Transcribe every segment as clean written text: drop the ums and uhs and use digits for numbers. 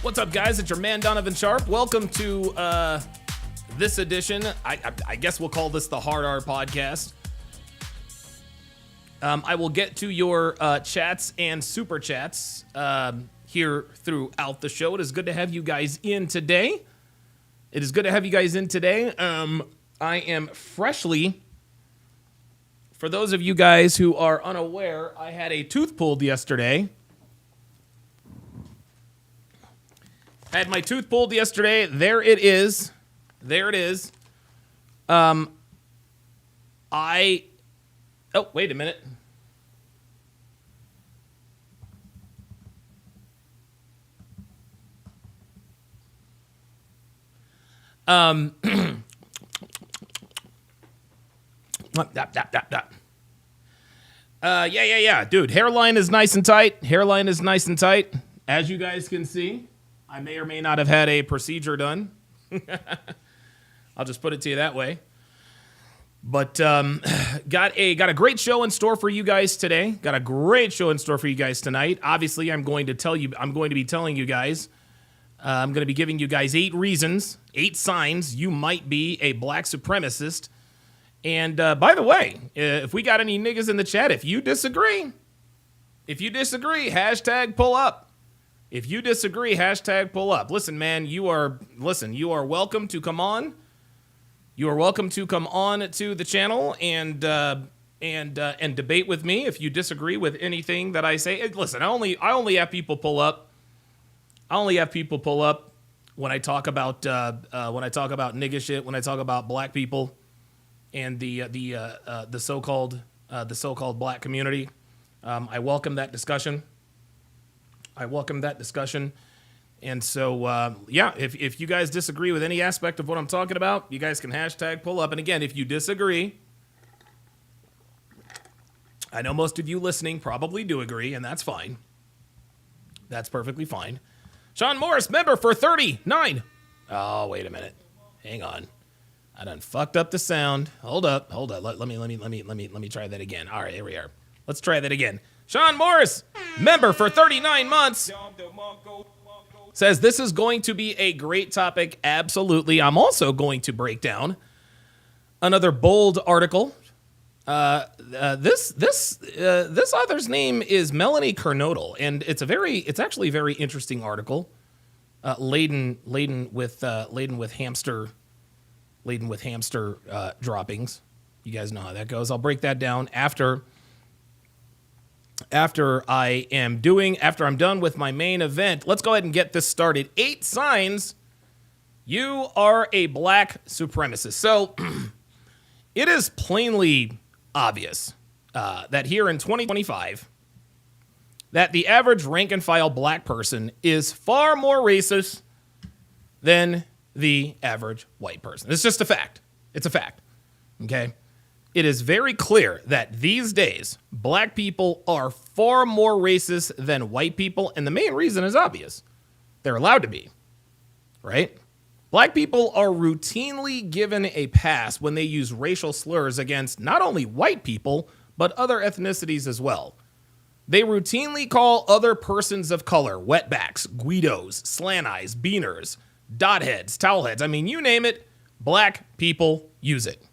What's up, guys? It's your man, Donovan Sharp. Welcome to this edition. I guess we'll call this the Hard R podcast. I will get to your chats and super chats here throughout the show. It is good to have you guys in today. I am freshly, for those of you guys who are unaware, I had a tooth pulled yesterday. I had my tooth pulled yesterday. There it is. Oh, wait a minute. Yeah. Dude, hairline is nice and tight. As you guys can see, I may or may not have had a procedure done. I'll just put it to you that way. But got a great show in store for you guys today. Got a great show in store for you guys tonight. Obviously, I'm going to be telling you guys. I'm going to be giving you guys 8 reasons, 8 signs you might be a black supremacist. And by the way, if we got any niggas in the chat, if you disagree, hashtag pull up. If you disagree, hashtag pull up. Listen, man, you are welcome to come on. You are welcome to come on to the channel and debate with me if you disagree with anything that I say. Listen, I only have people pull up. When I talk about nigga shit, when I talk about black people and the so-called black community. I welcome that discussion. And so, if you guys disagree with any aspect of what I'm talking about, you guys can hashtag pull up. And again, if you disagree, I know most of you listening probably do agree, and that's fine. That's perfectly fine. Sean Morris, member for 39. Oh, wait a minute. Hang on. I done fucked up the sound. Hold up. Let me try that again. All right, here we are. Let's try that again. Sean Morris, member for 39 months, says this is going to be a great topic. Absolutely. I'm also going to break down another bold article. This author's name is Melanie Kernodle, and it's actually a very interesting article, laden with hamster droppings. You guys know how that goes. I'll break that down after I'm done with my main event. Let's go ahead and get this started. 8 signs you are a black supremacist. So it is plainly obvious that here in 2025, that the average rank and file black person is far more racist than the average white person. It's just a fact. It's a fact. Okay? It is very clear that these days, black people are far more racist than white people, and the main reason is obvious. They're allowed to be, right? Black people are routinely given a pass when they use racial slurs against not only white people, but other ethnicities as well. They routinely call other persons of color wetbacks, guidos, slant eyes, beaners, dot heads, towel heads. I mean, you name it, black people use it.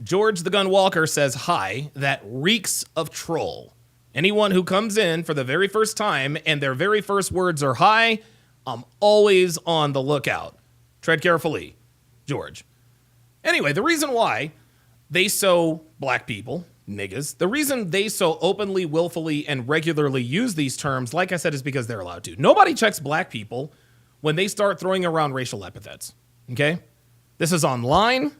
George the Gun Walker says, hi, that reeks of troll. Anyone who comes in for the very first time and their very first words are hi, I'm always on the lookout. Tread carefully, George. Anyway, the reason why black people, niggas, the reason they so openly, willfully, and regularly use these terms, like I said, is because they're allowed to. Nobody checks black people when they start throwing around racial epithets, okay? This is online.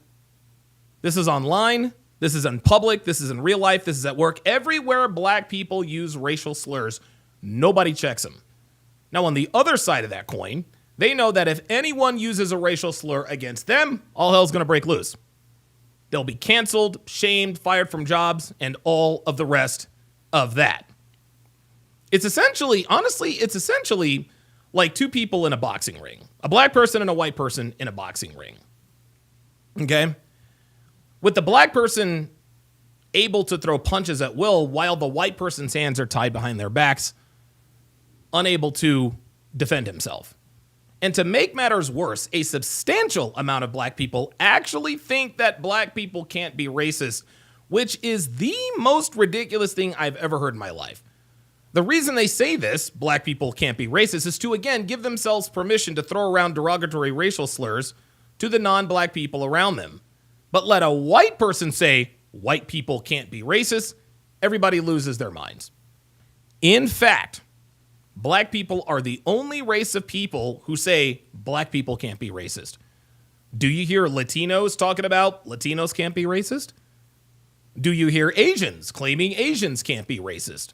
This is in public, this is in real life, this is at work. Everywhere black people use racial slurs, nobody checks them. Now, on the other side of that coin, they know that if anyone uses a racial slur against them, all hell's going to break loose. They'll be canceled, shamed, fired from jobs, and all of the rest of that. It's essentially like 2 people in a boxing ring. A black person and a white person in a boxing ring. Okay? With the black person able to throw punches at will while the white person's hands are tied behind their backs, unable to defend himself. And to make matters worse, a substantial amount of black people actually think that black people can't be racist, which is the most ridiculous thing I've ever heard in my life. The reason they say this, black people can't be racist, is to, again, give themselves permission to throw around derogatory racial slurs to the non-black people around them. But let a white person say white people can't be racist, everybody loses their minds. In fact, black people are the only race of people who say black people can't be racist. Do you hear Latinos talking about Latinos can't be racist? Do you hear Asians claiming Asians can't be racist?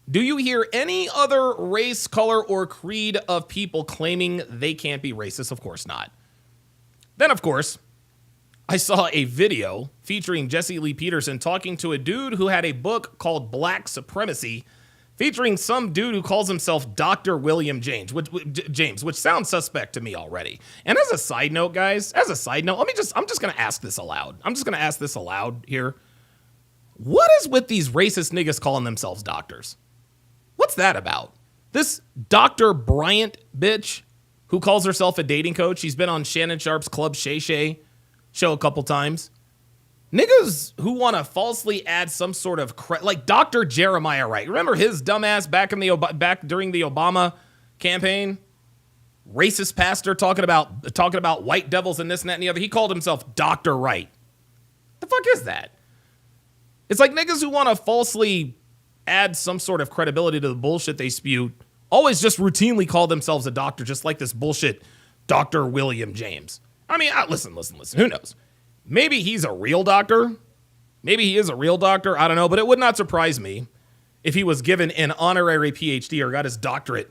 Do you hear any other race, color, or creed of people claiming they can't be racist? Of course not. Then, of course, I saw a video featuring Jesse Lee Peterson talking to a dude who had a book called Black Supremacy, featuring some dude who calls himself Dr. William James, which sounds suspect to me already. And as a side note, guys, I'm just going to ask this aloud. I'm just going to ask this aloud here. What is with these racist niggas calling themselves doctors? What's that about? This Dr. Bryant bitch who calls herself a dating coach. She's been on Shannon Sharp's Club Shay Shay show a couple times. Niggas who want to falsely add some sort of like Dr. Jeremiah Wright. Remember his dumbass back during the Obama campaign? Racist pastor talking about white devils and this and that and the other. He called himself Dr. Wright. The fuck is that? It's like niggas who want to falsely add some sort of credibility to the bullshit they spew always just routinely call themselves a doctor, just like this bullshit Dr. William James. I mean, listen. Who knows? Maybe he's a real doctor. Maybe he is a real doctor. I don't know, but it would not surprise me if he was given an honorary PhD or got his doctorate,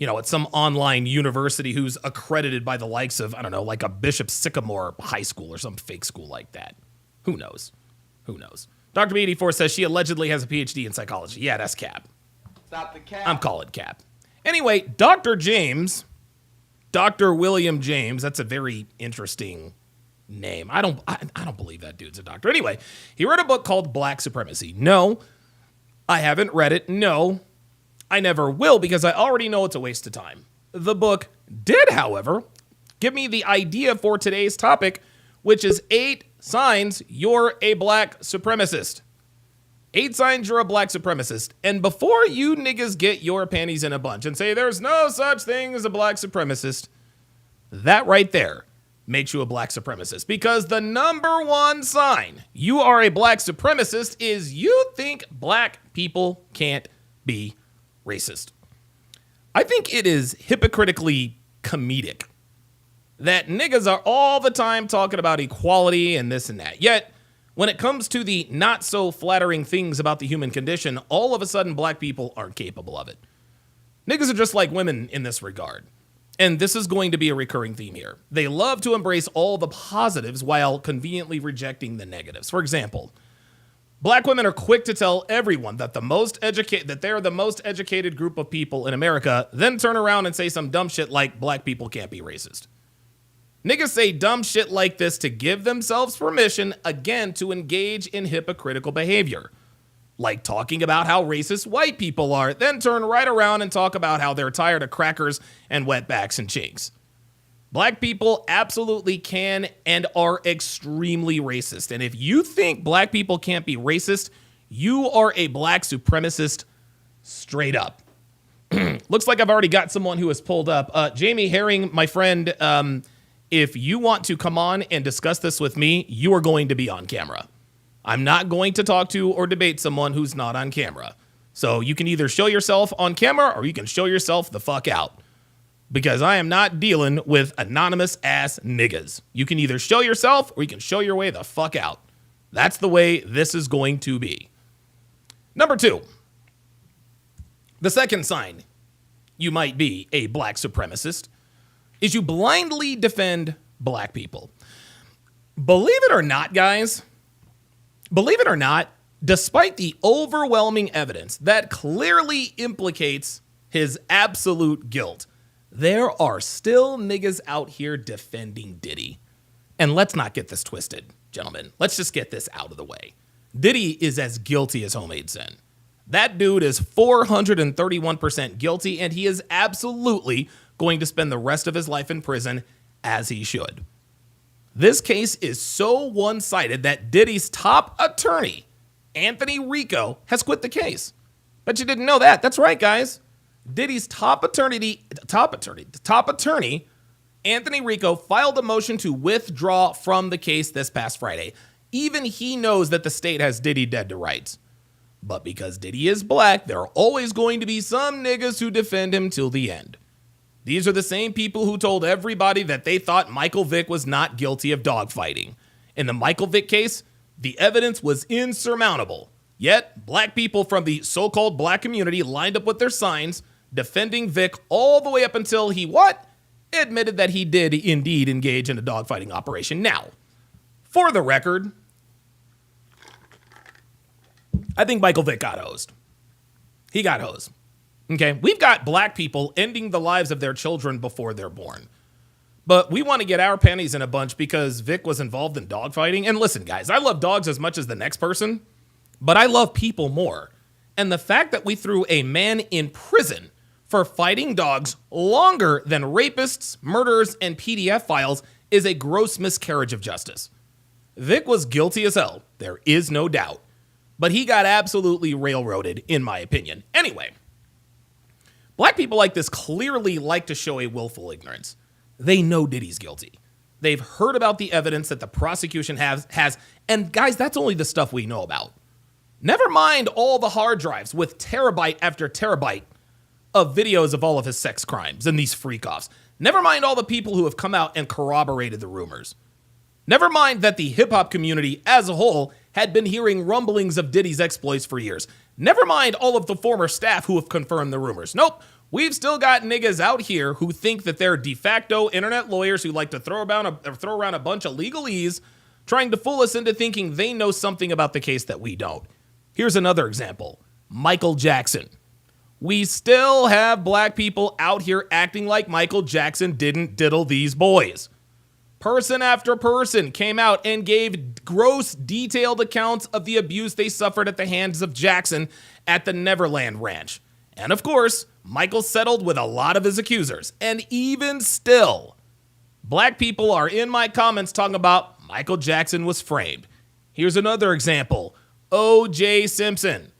at some online university who's accredited by the likes of, I don't know, like a Bishop Sycamore High School or some fake school like that. Who knows? Dr. B84 says she allegedly has a PhD in psychology. Yeah, that's cap. Stop the cap. I'm calling cap. Anyway, Dr. William James, that's a very interesting name. I don't believe that dude's a doctor. Anyway, he wrote a book called Black Supremacy. No, I haven't read it. No, I never will because I already know it's a waste of time. The book did, however, give me the idea for today's topic, which is 8 signs you're a black supremacist. 8 signs you're a black supremacist. And before you niggas get your panties in a bunch and say there's no such thing as a black supremacist, that right there makes you a black supremacist. Because the number one sign you are a black supremacist is you think black people can't be racist. I think it is hypocritically comedic that niggas are all the time talking about equality and this and that. Yet, when it comes to the not so flattering things about the human condition, all of a sudden black people aren't capable of it. Niggas are just like women in this regard. And this is going to be a recurring theme here. They love to embrace all the positives while conveniently rejecting the negatives. For example, black women are quick to tell everyone that they're the most educated group of people in America, then turn around and say some dumb shit like black people can't be racist. Niggas say dumb shit like this to give themselves permission, again, to engage in hypocritical behavior. Like talking about how racist white people are, then turn right around and talk about how they're tired of crackers and wetbacks and chinks. Black people absolutely can and are extremely racist. And if you think black people can't be racist, you are a black supremacist straight up. Looks like I've already got someone who has pulled up. Jamie Herring, my friend, if you want to come on and discuss this with me, you are going to be on camera. I'm not going to talk to or debate someone who's not on camera. So you can either show yourself on camera or you can show yourself the fuck out. Because I am not dealing with anonymous ass niggas. You can either show yourself or you can show your way the fuck out. That's the way this is going to be. Number 2. The second sign you might be a black supremacist is you blindly defend black people. Believe it or not, guys, despite the overwhelming evidence that clearly implicates his absolute guilt, there are still niggas out here defending Diddy. And let's not get this twisted, gentlemen. Let's just get this out of the way. Diddy is as guilty as homemade sin. That dude is 431% guilty, and he is absolutely going to spend the rest of his life in prison, as he should. This case is so one-sided that Diddy's top attorney, Anthony Rico, has quit the case. Bet you didn't know that. That's right, guys. Diddy's top attorney, Anthony Rico, filed a motion to withdraw from the case this past Friday. Even he knows that the state has Diddy dead to rights. But because Diddy is black, there are always going to be some niggas who defend him till the end. These are the same people who told everybody that they thought Michael Vick was not guilty of dogfighting. In the Michael Vick case, the evidence was insurmountable. Yet, black people from the so-called black community lined up with their signs, defending Vick all the way up until he admitted that he did indeed engage in a dogfighting operation. Now, for the record, I think Michael Vick got hosed. He got hosed. Okay, we've got black people ending the lives of their children before they're born. But we want to get our panties in a bunch because Vic was involved in dogfighting. And listen, guys, I love dogs as much as the next person, but I love people more. And the fact that we threw a man in prison for fighting dogs longer than rapists, murderers, and PDF files is a gross miscarriage of justice. Vic was guilty as hell, there is no doubt. But he got absolutely railroaded, in my opinion. Anyway, black people like this clearly like to show a willful ignorance. They know Diddy's guilty. They've heard about the evidence that the prosecution has, and guys, that's only the stuff we know about. Never mind all the hard drives with terabyte after terabyte of videos of all of his sex crimes and these freak-offs. Never mind all the people who have come out and corroborated the rumors. Never mind that the hip-hop community as a whole had been hearing rumblings of Diddy's exploits for years. Never mind all of the former staff who have confirmed the rumors. Nope, we've still got niggas out here who think that they're de facto internet lawyers who like to throw around a bunch of legalese, trying to fool us into thinking they know something about the case that we don't. Here's another example. Michael Jackson. We still have black people out here acting like Michael Jackson didn't diddle these boys. Person after person came out and gave gross, detailed accounts of the abuse they suffered at the hands of Jackson at the Neverland Ranch. And of course, Michael settled with a lot of his accusers. And even still, black people are in my comments talking about Michael Jackson was framed. Here's another example. O.J. Simpson.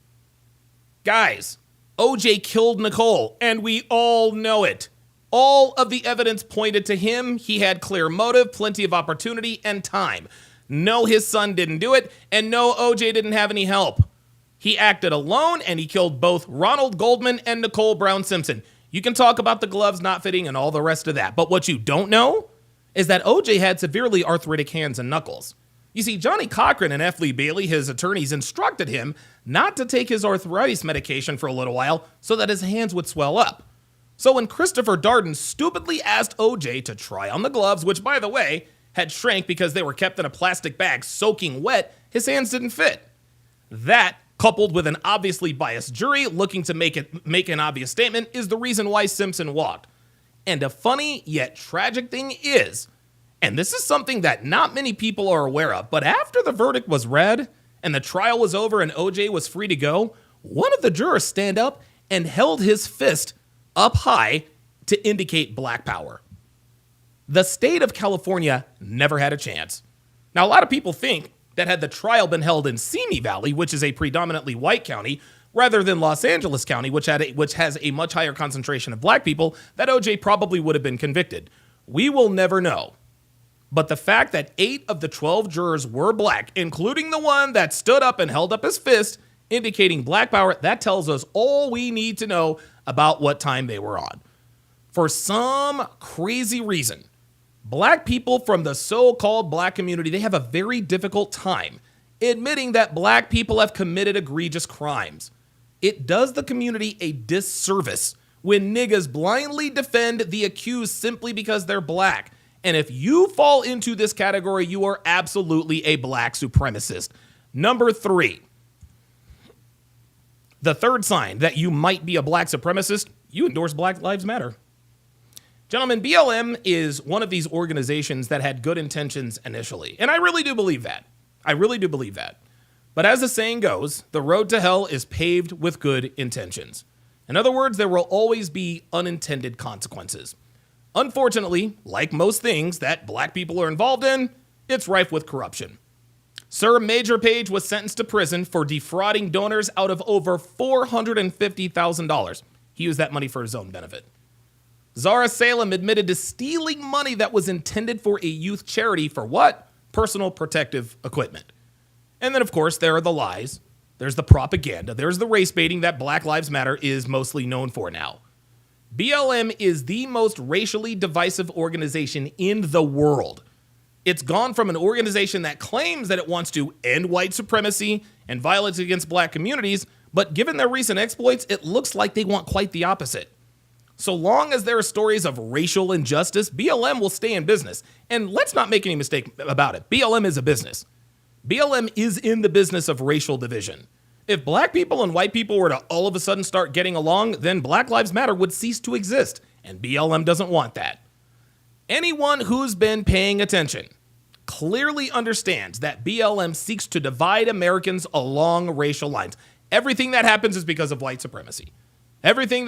Guys, O.J. killed Nicole, and we all know it. All of the evidence pointed to him. He had clear motive, plenty of opportunity, and time. No, his son didn't do it, and no, O.J. didn't have any help. He acted alone, and he killed both Ronald Goldman and Nicole Brown Simpson. You can talk about the gloves not fitting and all the rest of that, but what you don't know is that O.J. had severely arthritic hands and knuckles. You see, Johnny Cochran and F. Lee Bailey, his attorneys, instructed him not to take his arthritis medication for a little while so that his hands would swell up. So when Christopher Darden stupidly asked O.J. to try on the gloves, which, by the way, had shrank because they were kept in a plastic bag soaking wet, his hands didn't fit. That, coupled with an obviously biased jury looking to make an obvious statement, is the reason why Simpson walked. And a funny yet tragic thing is, and this is something that not many people are aware of, but after the verdict was read and the trial was over and O.J. was free to go, one of the jurors stand up and held his fist up high to indicate black power. The state of California never had a chance. Now, a lot of people think that had the trial been held in Simi Valley, which is a predominantly white county, rather than Los Angeles County, which has a much higher concentration of black people, that O.J. probably would have been convicted. We will never know. But the fact that 8 of the 12 jurors were black, including the one that stood up and held up his fist, indicating black power, that tells us all we need to know about what time they were on. For some crazy reason, black people from the so-called black community, they have a very difficult time admitting that black people have committed egregious crimes. It does the community a disservice when niggas blindly defend the accused simply because they're black. And if you fall into this category, you are absolutely a black supremacist. Number 3. The third sign that you might be a black supremacist, you endorse Black Lives Matter. Gentlemen, BLM is one of these organizations that had good intentions initially. And I really do believe that. But as the saying goes, the road to hell is paved with good intentions. In other words, there will always be unintended consequences. Unfortunately, like most things that black people are involved in, it's rife with corruption. Sir Major Page was sentenced to prison for defrauding donors out of over $450,000. He used that money for his own benefit. Zara Salem admitted to stealing money that was intended for a youth charity for what? Personal protective equipment. And then, of course, there are the lies. There's the propaganda. There's the race baiting that Black Lives Matter is mostly known for now. BLM is the most racially divisive organization in the world. It's gone from an organization that claims that it wants to end white supremacy and violence against black communities, but given their recent exploits, it looks like they want quite the opposite. So long as there are stories of racial injustice, BLM will stay in business. And let's not make any mistake about it. BLM is a business. BLM is in the business of racial division. If black people and white people were to all of a sudden start getting along, then Black Lives Matter would cease to exist, and BLM doesn't want that. Anyone who's been paying attention clearly understands that BLM seeks to divide Americans along racial lines. Everything that happens is because of white supremacy. Everything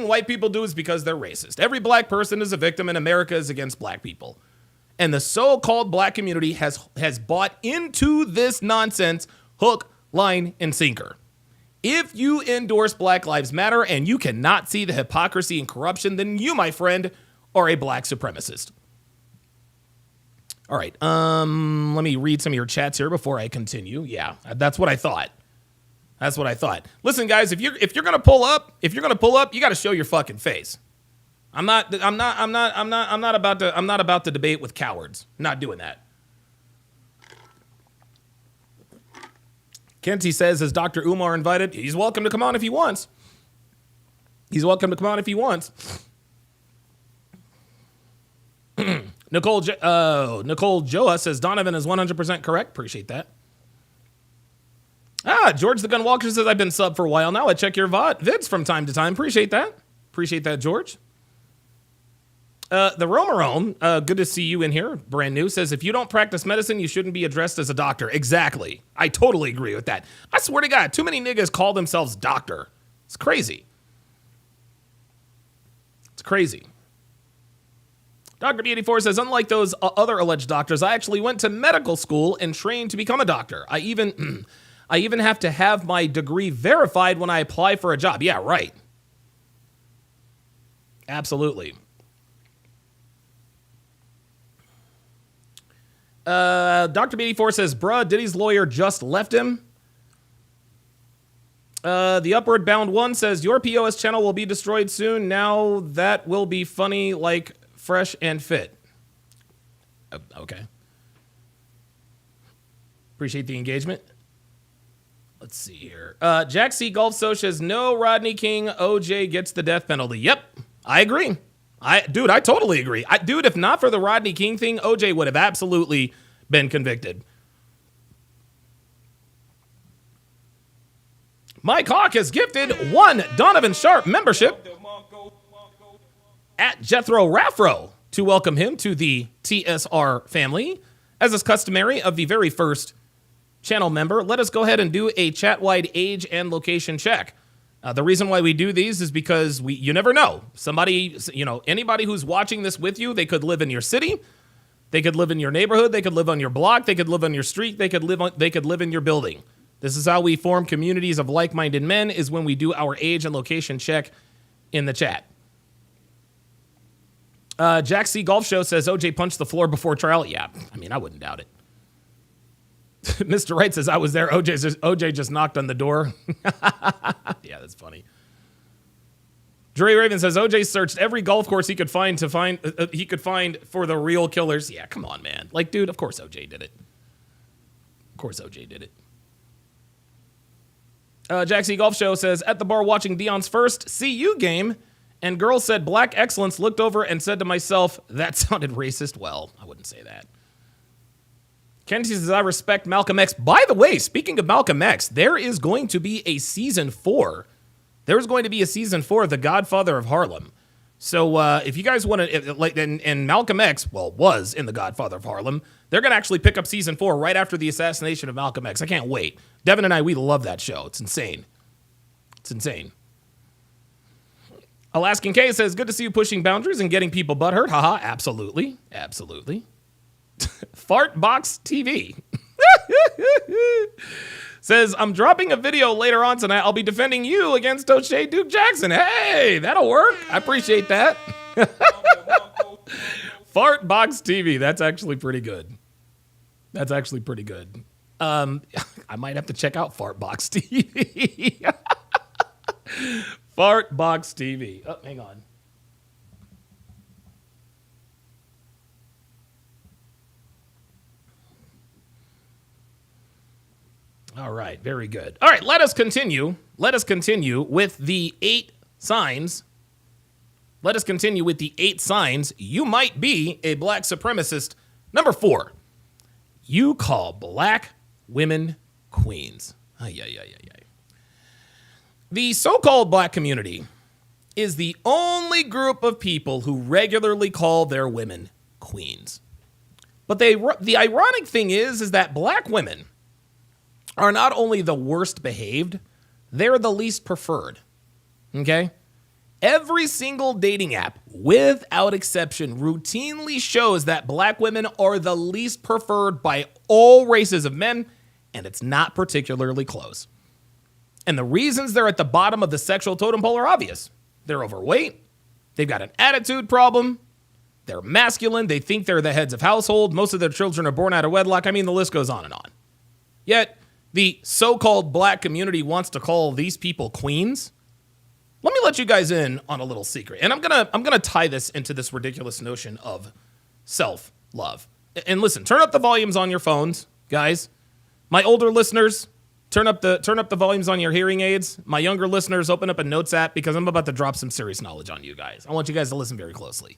white people do is because they're racist. Every black person is a victim, and America is against black people. And the so-called black community has bought into this nonsense hook, line, and sinker. If you endorse Black Lives Matter and you cannot see the hypocrisy and corruption, then you, my friend, are a black supremacist. All right, let me read some of your chats here before I continue. Yeah, that's what I thought. That's what I thought. Listen, guys, if you're gonna pull up, you got to show your fucking face. I'm not about to debate with cowards. I'm not doing that. Kenty says, is Dr. Umar invited? He's welcome to come on if he wants. Nicole Joa says Donovan is 100% correct. Appreciate that. George the Gun Walker says, I've been sub for a while now. I check your vids from time to time. Appreciate that, George. The Romarome, good to see you in here. Brand new, says, if you don't practice medicine, you shouldn't be addressed as a doctor. Exactly. I totally agree with that. I swear to God, too many niggas call themselves doctor. It's crazy. Dr. B84 says, unlike those other alleged doctors, I actually went to medical school and trained to become a doctor. I even have to have my degree verified when I apply for a job. Yeah, right. Absolutely. Dr. B84 says, bruh, Diddy's lawyer just left him. The Upward Bound One says, your POS channel will be destroyed soon. Now that will be funny, like Fresh and Fit. Okay. Appreciate the engagement. Let's see here. Jack C. Golf So says, no Rodney King, OJ gets the death penalty. Yep, I agree. I totally agree. If not for the Rodney King thing, OJ would have absolutely been convicted. Mike Hawk has gifted one Donovan Sharp membership at Jethro Raffro to welcome him to the TSR family. As is customary of the very first channel member, let us go ahead and do a chat-wide age and location check. The reason why we do these is because you never know. Somebody, anybody who's watching this with you, they could live in your city, they could live in your neighborhood, they could live on your block, they could live on your street, they could live in your building. This is how we form communities of like-minded men, is when we do our age and location check in the chat. Jack C. Golf Show says, OJ punched the floor before trial. Yeah, I mean, I wouldn't doubt it. Mr. Wright says, I was there. OJ just knocked on the door. Yeah, that's funny. Dre Raven says, OJ searched every golf course he could find for the real killers. Yeah, come on, man. Like, dude, of course OJ did it. Jack C. Golf Show says, at the bar watching Dion's first CU game, and girl said black excellence, looked over and said to myself, that sounded racist. Well, I wouldn't say that. Kenty says, I respect Malcolm X. By the way, speaking of Malcolm X, there is going to be a season 4. There's going to be a season 4 of The Godfather of Harlem. So if you guys want to, like, and Malcolm X, well, was in The Godfather of Harlem, they're going to actually pick up season 4 right after the assassination of Malcolm X. I can't wait. Devin and I, we love that show. It's insane. It's insane. Alaskan K says, good to see you pushing boundaries and getting people butthurt. Haha, absolutely. Absolutely. Fartbox TV. Says, I'm dropping a video later on tonight. I'll be defending you against O'Shea Duke Jackson. Hey, that'll work. I appreciate that. Fartbox TV. That's actually pretty good. That's actually pretty good. I might have to check out Fartbox TV. Fartbox TV. Oh, hang on. All right, very good. All right, let us continue. Let us continue with the 8 signs. Let us continue with the 8 signs you might be a black supremacist. Number 4, you call black women queens. The so-called black community is the only group of people who regularly call their women queens. But the ironic thing is that black women are not only the worst behaved, they're the least preferred. Okay? Every single dating app, without exception, routinely shows that black women are the least preferred by all races of men, and it's not particularly close. And the reasons they're at the bottom of the sexual totem pole are obvious. They're overweight, they've got an attitude problem, they're masculine, they think they're the heads of household, most of their children are born out of wedlock. I mean, the list goes on and on. Yet, the so-called black community wants to call these people queens. Let me let you guys in on a little secret. And I'm gonna tie this into this ridiculous notion of self-love. And listen, turn up the volumes on your phones, guys. My older listeners, turn up the volumes on your hearing aids. My younger listeners, open up a notes app because I'm about to drop some serious knowledge on you guys. I want you guys to listen very closely.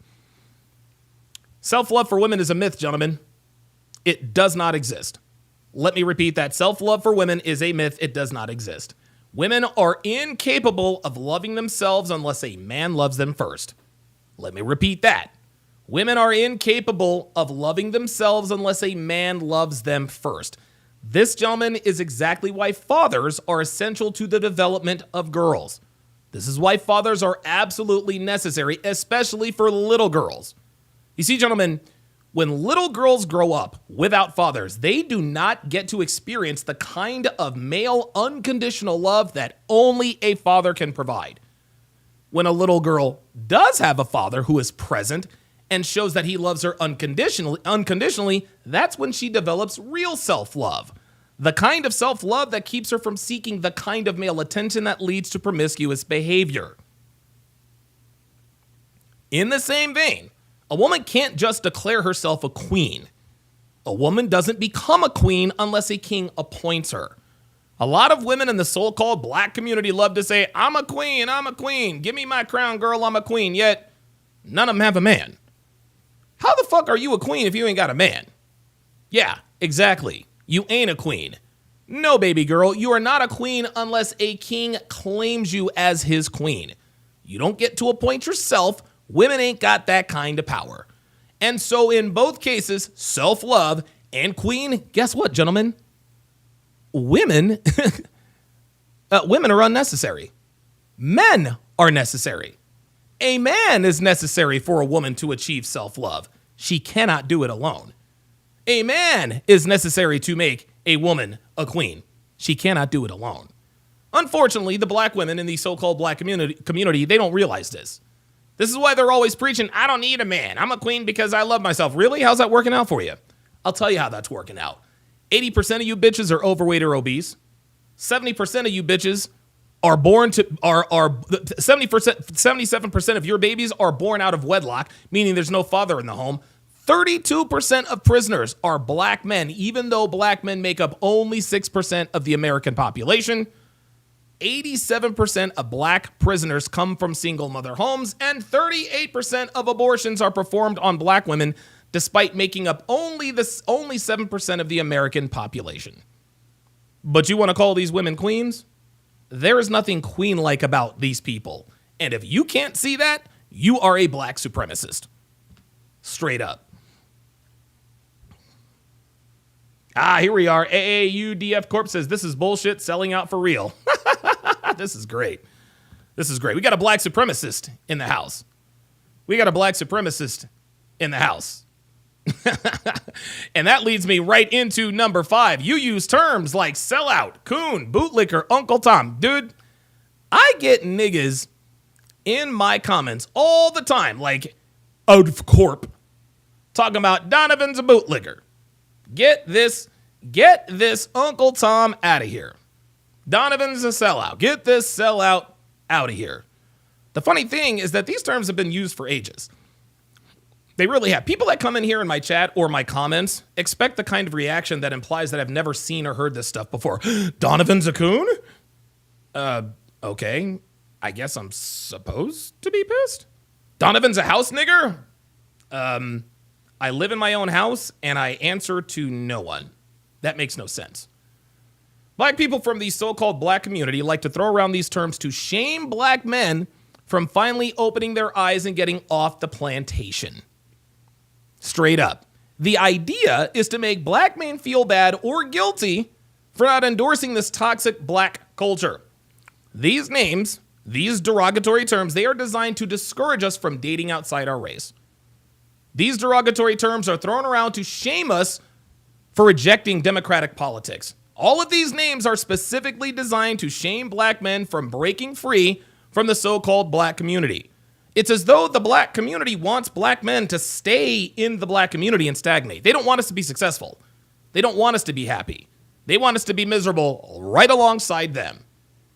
Self-love for women is a myth, gentlemen. It does not exist. Let me repeat that. Self-love for women is a myth. It does not exist. Women are incapable of loving themselves unless a man loves them first. Let me repeat that. Women are incapable of loving themselves unless a man loves them first. This, gentlemen, is exactly why fathers are essential to the development of girls. This is why fathers are absolutely necessary, especially for little girls. You see, gentlemen, when little girls grow up without fathers, they do not get to experience the kind of male unconditional love that only a father can provide. When a little girl does have a father who is present and shows that he loves her unconditionally, that's when she develops real self-love. The kind of self-love that keeps her from seeking the kind of male attention that leads to promiscuous behavior. In the same vein, a woman can't just declare herself a queen. A woman doesn't become a queen unless a king appoints her. A lot of women in the so-called black community love to say, I'm a queen, give me my crown, girl, I'm a queen, yet none of them have a man. How the fuck are you a queen if you ain't got a man? Yeah, exactly. You ain't a queen. No, baby girl, you are not a queen unless a king claims you as his queen. You don't get to appoint yourself. Women ain't got that kind of power. And so in both cases, self-love and queen, guess what, gentlemen? Women are unnecessary. Men are necessary. A man is necessary for a woman to achieve self-love. She cannot do it alone. A man is necessary to make a woman a queen. She cannot do it alone. Unfortunately, the black women in the so-called black community, they don't realize this. This is why they're always preaching, I don't need a man. I'm a queen because I love myself. Really? How's that working out for you? I'll tell you how that's working out. 80% of you bitches are overweight or obese. 70% of you bitches are born to, 77% of your babies are born out of wedlock, meaning there's no father in the home. 32% of prisoners are black men, even though black men make up only 6% of the American population. 87% of black prisoners come from single mother homes, and 38% of abortions are performed on black women, despite making up only 7% of the American population. But you want to call these women queens? There is nothing queen-like about these people. And if you can't see that, you are a black supremacist. Straight up. Here we are. AAUDF Corp says, this is bullshit, selling out for real. This is great. This is great. We got a black supremacist in the house. We got a black supremacist in the house. And that leads me right into number 5. You use terms like sellout, coon, bootlicker, Uncle Tom. Dude, I get niggas in my comments all the time, like, out of corp, talking about Donovan's a bootlicker. Get this Uncle Tom out of here. Donovan's a sellout. Get this sellout out of here. The funny thing is that these terms have been used for ages. They really have. People that come in here in my chat or my comments expect the kind of reaction that implies that I've never seen or heard this stuff before. Donovan's a coon? Okay. I guess I'm supposed to be pissed? Donovan's a house nigger? I live in my own house and I answer to no one. That makes no sense. Black people from the so-called black community like to throw around these terms to shame black men from finally opening their eyes and getting off the plantation. Straight up. The idea is to make black men feel bad or guilty for not endorsing this toxic black culture. These names, these derogatory terms, they are designed to discourage us from dating outside our race. These derogatory terms are thrown around to shame us for rejecting democratic politics. All of these names are specifically designed to shame black men from breaking free from the so-called black community. It's as though the black community wants black men to stay in the black community and stagnate. They don't want us to be successful. They don't want us to be happy. They want us to be miserable right alongside them.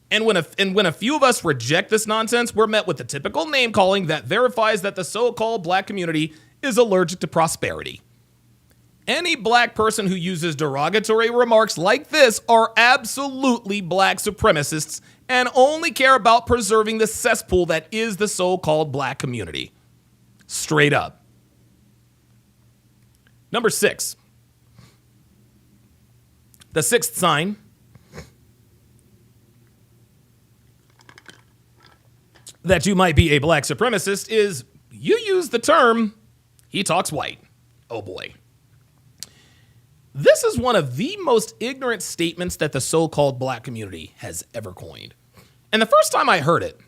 And when a few of us reject this nonsense, we're met with the typical name calling that verifies that the so-called black community is allergic to prosperity. Any black person who uses derogatory remarks like this are absolutely black supremacists and only care about preserving the cesspool that is the so-called black community. Straight up. Number 6. The 6th sign that you might be a black supremacist is you use the term, he talks white. Oh boy. This is one of the most ignorant statements that the so-called black community has ever coined. And the first time I heard it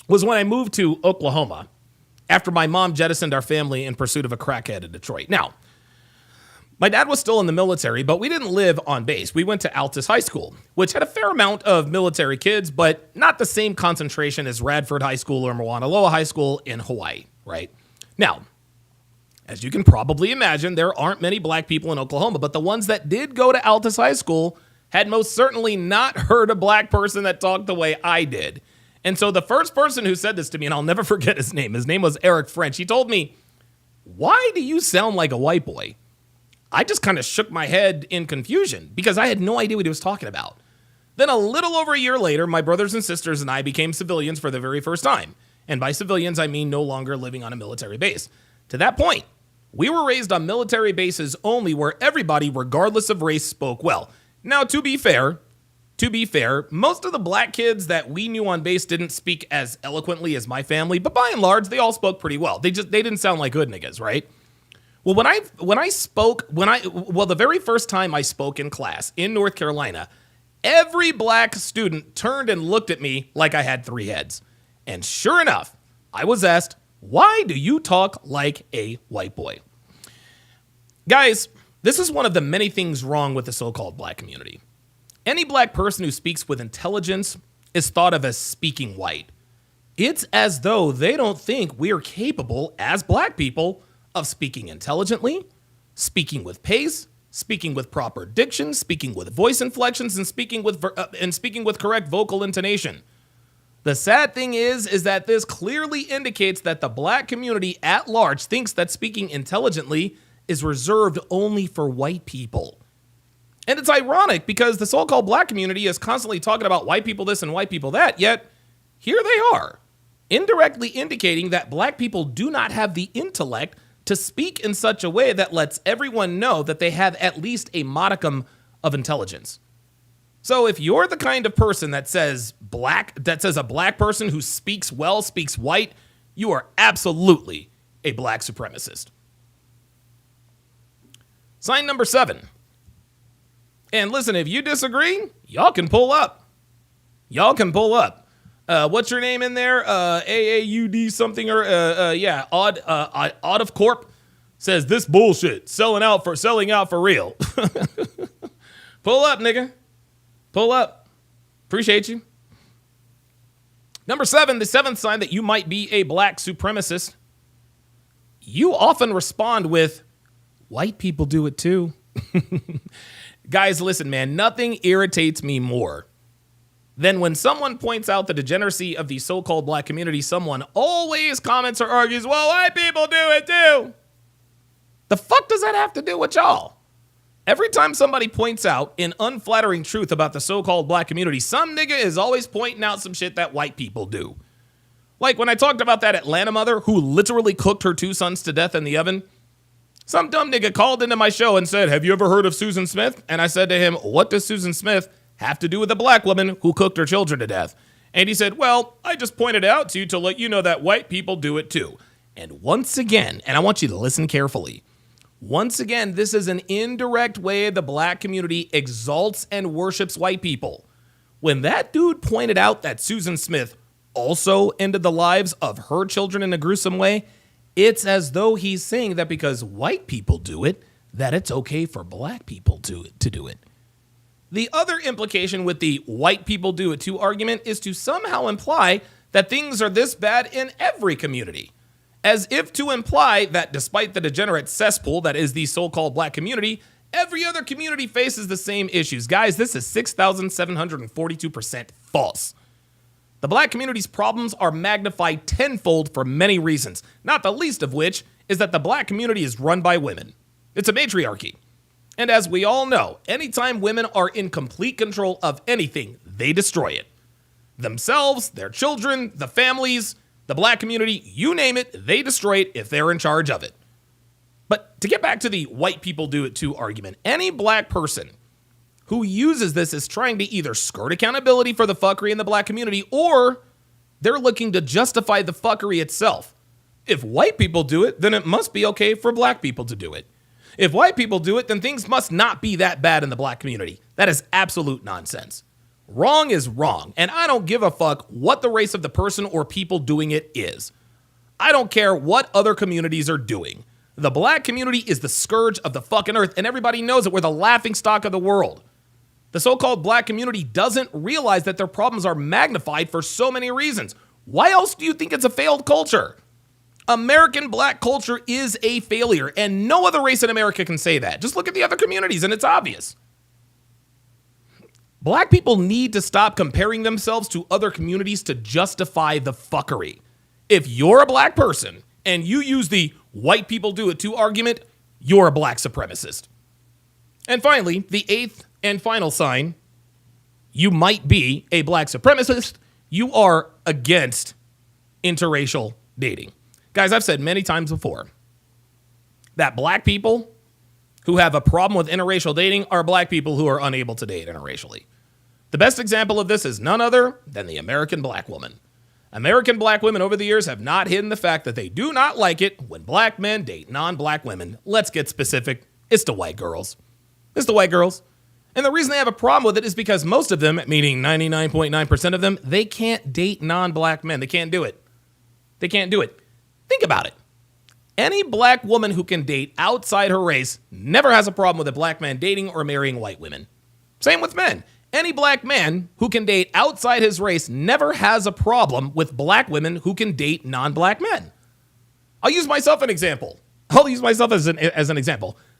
was when I moved to Oklahoma after my mom jettisoned our family in pursuit of a crackhead in Detroit. Now, my dad was still in the military, but we didn't live on base. We went to Altus High School, which had a fair amount of military kids, but not the same concentration as Radford High School or Mauna Loa High School in Hawaii, right? Now, as you can probably imagine, there aren't many black people in Oklahoma, but the ones that did go to Altus High School had most certainly not heard a black person that talked the way I did. And so the first person who said this to me, and I'll never forget his name was Eric French. He told me, "Why do you sound like a white boy?" I just kind of shook my head in confusion because I had no idea what he was talking about. Then a little over a year later, my brothers and sisters and I became civilians for the very first time. And by civilians, I mean no longer living on a military base. To that point, we were raised on military bases only where everybody, regardless of race, spoke well. Now, to be fair, most of the black kids that we knew on base didn't speak as eloquently as my family, but by and large, they all spoke pretty well. They didn't sound like hood niggas, right? Well, the very first time I spoke in class in North Carolina, every black student turned and looked at me like I had 3 heads. And sure enough, I was asked, "Why do you talk like a white boy?" Guys, this is one of the many things wrong with the so-called black community. Any black person who speaks with intelligence is thought of as speaking white. It's as though they don't think we're capable as black people of speaking intelligently, speaking with pace, speaking with proper diction, speaking with voice inflections, and speaking with correct vocal intonation. The sad thing is that this clearly indicates that the black community at large thinks that speaking intelligently is reserved only for white people. And it's ironic because the so-called black community is constantly talking about white people this and white people that, yet here they are, indirectly indicating that black people do not have the intellect to speak in such a way that lets everyone know that they have at least a modicum of intelligence. So if you're the kind of person that says a black person who speaks well, speaks white, you are absolutely a black supremacist. Sign number 7. And listen, if you disagree, y'all can pull up. Y'all can pull up. What's your name in there? AAUD something or Odd of Corp says this bullshit selling out for real. Pull up, nigga. Pull up. Appreciate you. Number 7, the 7th sign that you might be a black supremacist. You often respond with, white people do it too. Guys, listen, man, nothing irritates me more than when someone points out the degeneracy of the so-called black community, someone always comments or argues, well, white people do it too. The fuck does that have to do with y'all? Every time somebody points out an unflattering truth about the so-called black community, some nigga is always pointing out some shit that white people do. Like when I talked about that Atlanta mother who literally cooked her 2 sons to death in the oven, some dumb nigga called into my show and said, have you ever heard of Susan Smith? And I said to him, what does Susan Smith have to do with a black woman who cooked her children to death? And he said, well, I just pointed it out to you to let you know that white people do it too. And once again, and I want you to listen carefully, once again, this is an indirect way the black community exalts and worships white people. When that dude pointed out that Susan Smith also ended the lives of her children in a gruesome way, it's as though he's saying that because white people do it, that it's okay for black people to do it. The other implication with the white people do it too argument is to somehow imply that things are this bad in every community, as if to imply that despite the degenerate cesspool that is the so-called black community, every other community faces the same issues. Guys, this is 6,742% false. The black community's problems are magnified tenfold for many reasons, not the least of which is that the black community is run by women. It's a matriarchy. And as we all know, anytime women are in complete control of anything, they destroy it. Themselves, their children, the families, the black community, you name it, they destroy it if they're in charge of it. But to get back to the white people do it too argument, any black person who uses this as trying to either skirt accountability for the fuckery in the black community or they're looking to justify the fuckery itself. If white people do it, then it must be okay for black people to do it. If white people do it, then things must not be that bad in the black community. That is absolute nonsense. Wrong is wrong, and I don't give a fuck what the race of the person or people doing it is. I don't care what other communities are doing. The black community is the scourge of the fucking earth, and everybody knows it. We're the laughingstock of the world. The so-called black community doesn't realize that their problems are magnified for so many reasons. Why else do you think it's a failed culture? American black culture is a failure, and no other race in America can say that. Just look at the other communities, and it's obvious. Black people need to stop comparing themselves to other communities to justify the fuckery. If you're a black person and you use the white people do it too argument, you're a black supremacist. And finally, the 8th and final sign, you might be a black supremacist. You are against interracial dating. Guys, I've said many times before that black people who have a problem with interracial dating are black people who are unable to date interracially. The best example of this is none other than the American black woman. American black women over the years have not hidden the fact that they do not like it when black men date non-black women. Let's get specific. It's the white girls. It's the white girls. And the reason they have a problem with it is because most of them, meaning 99.9% of them, they can't date non-black men. They can't do it. They can't do it. Think about it. Any black woman who can date outside her race never has a problem with a black man dating or marrying white women. Same with men. Any black man who can date outside his race never has a problem with black women who can date non-black men. I'll use myself as an example.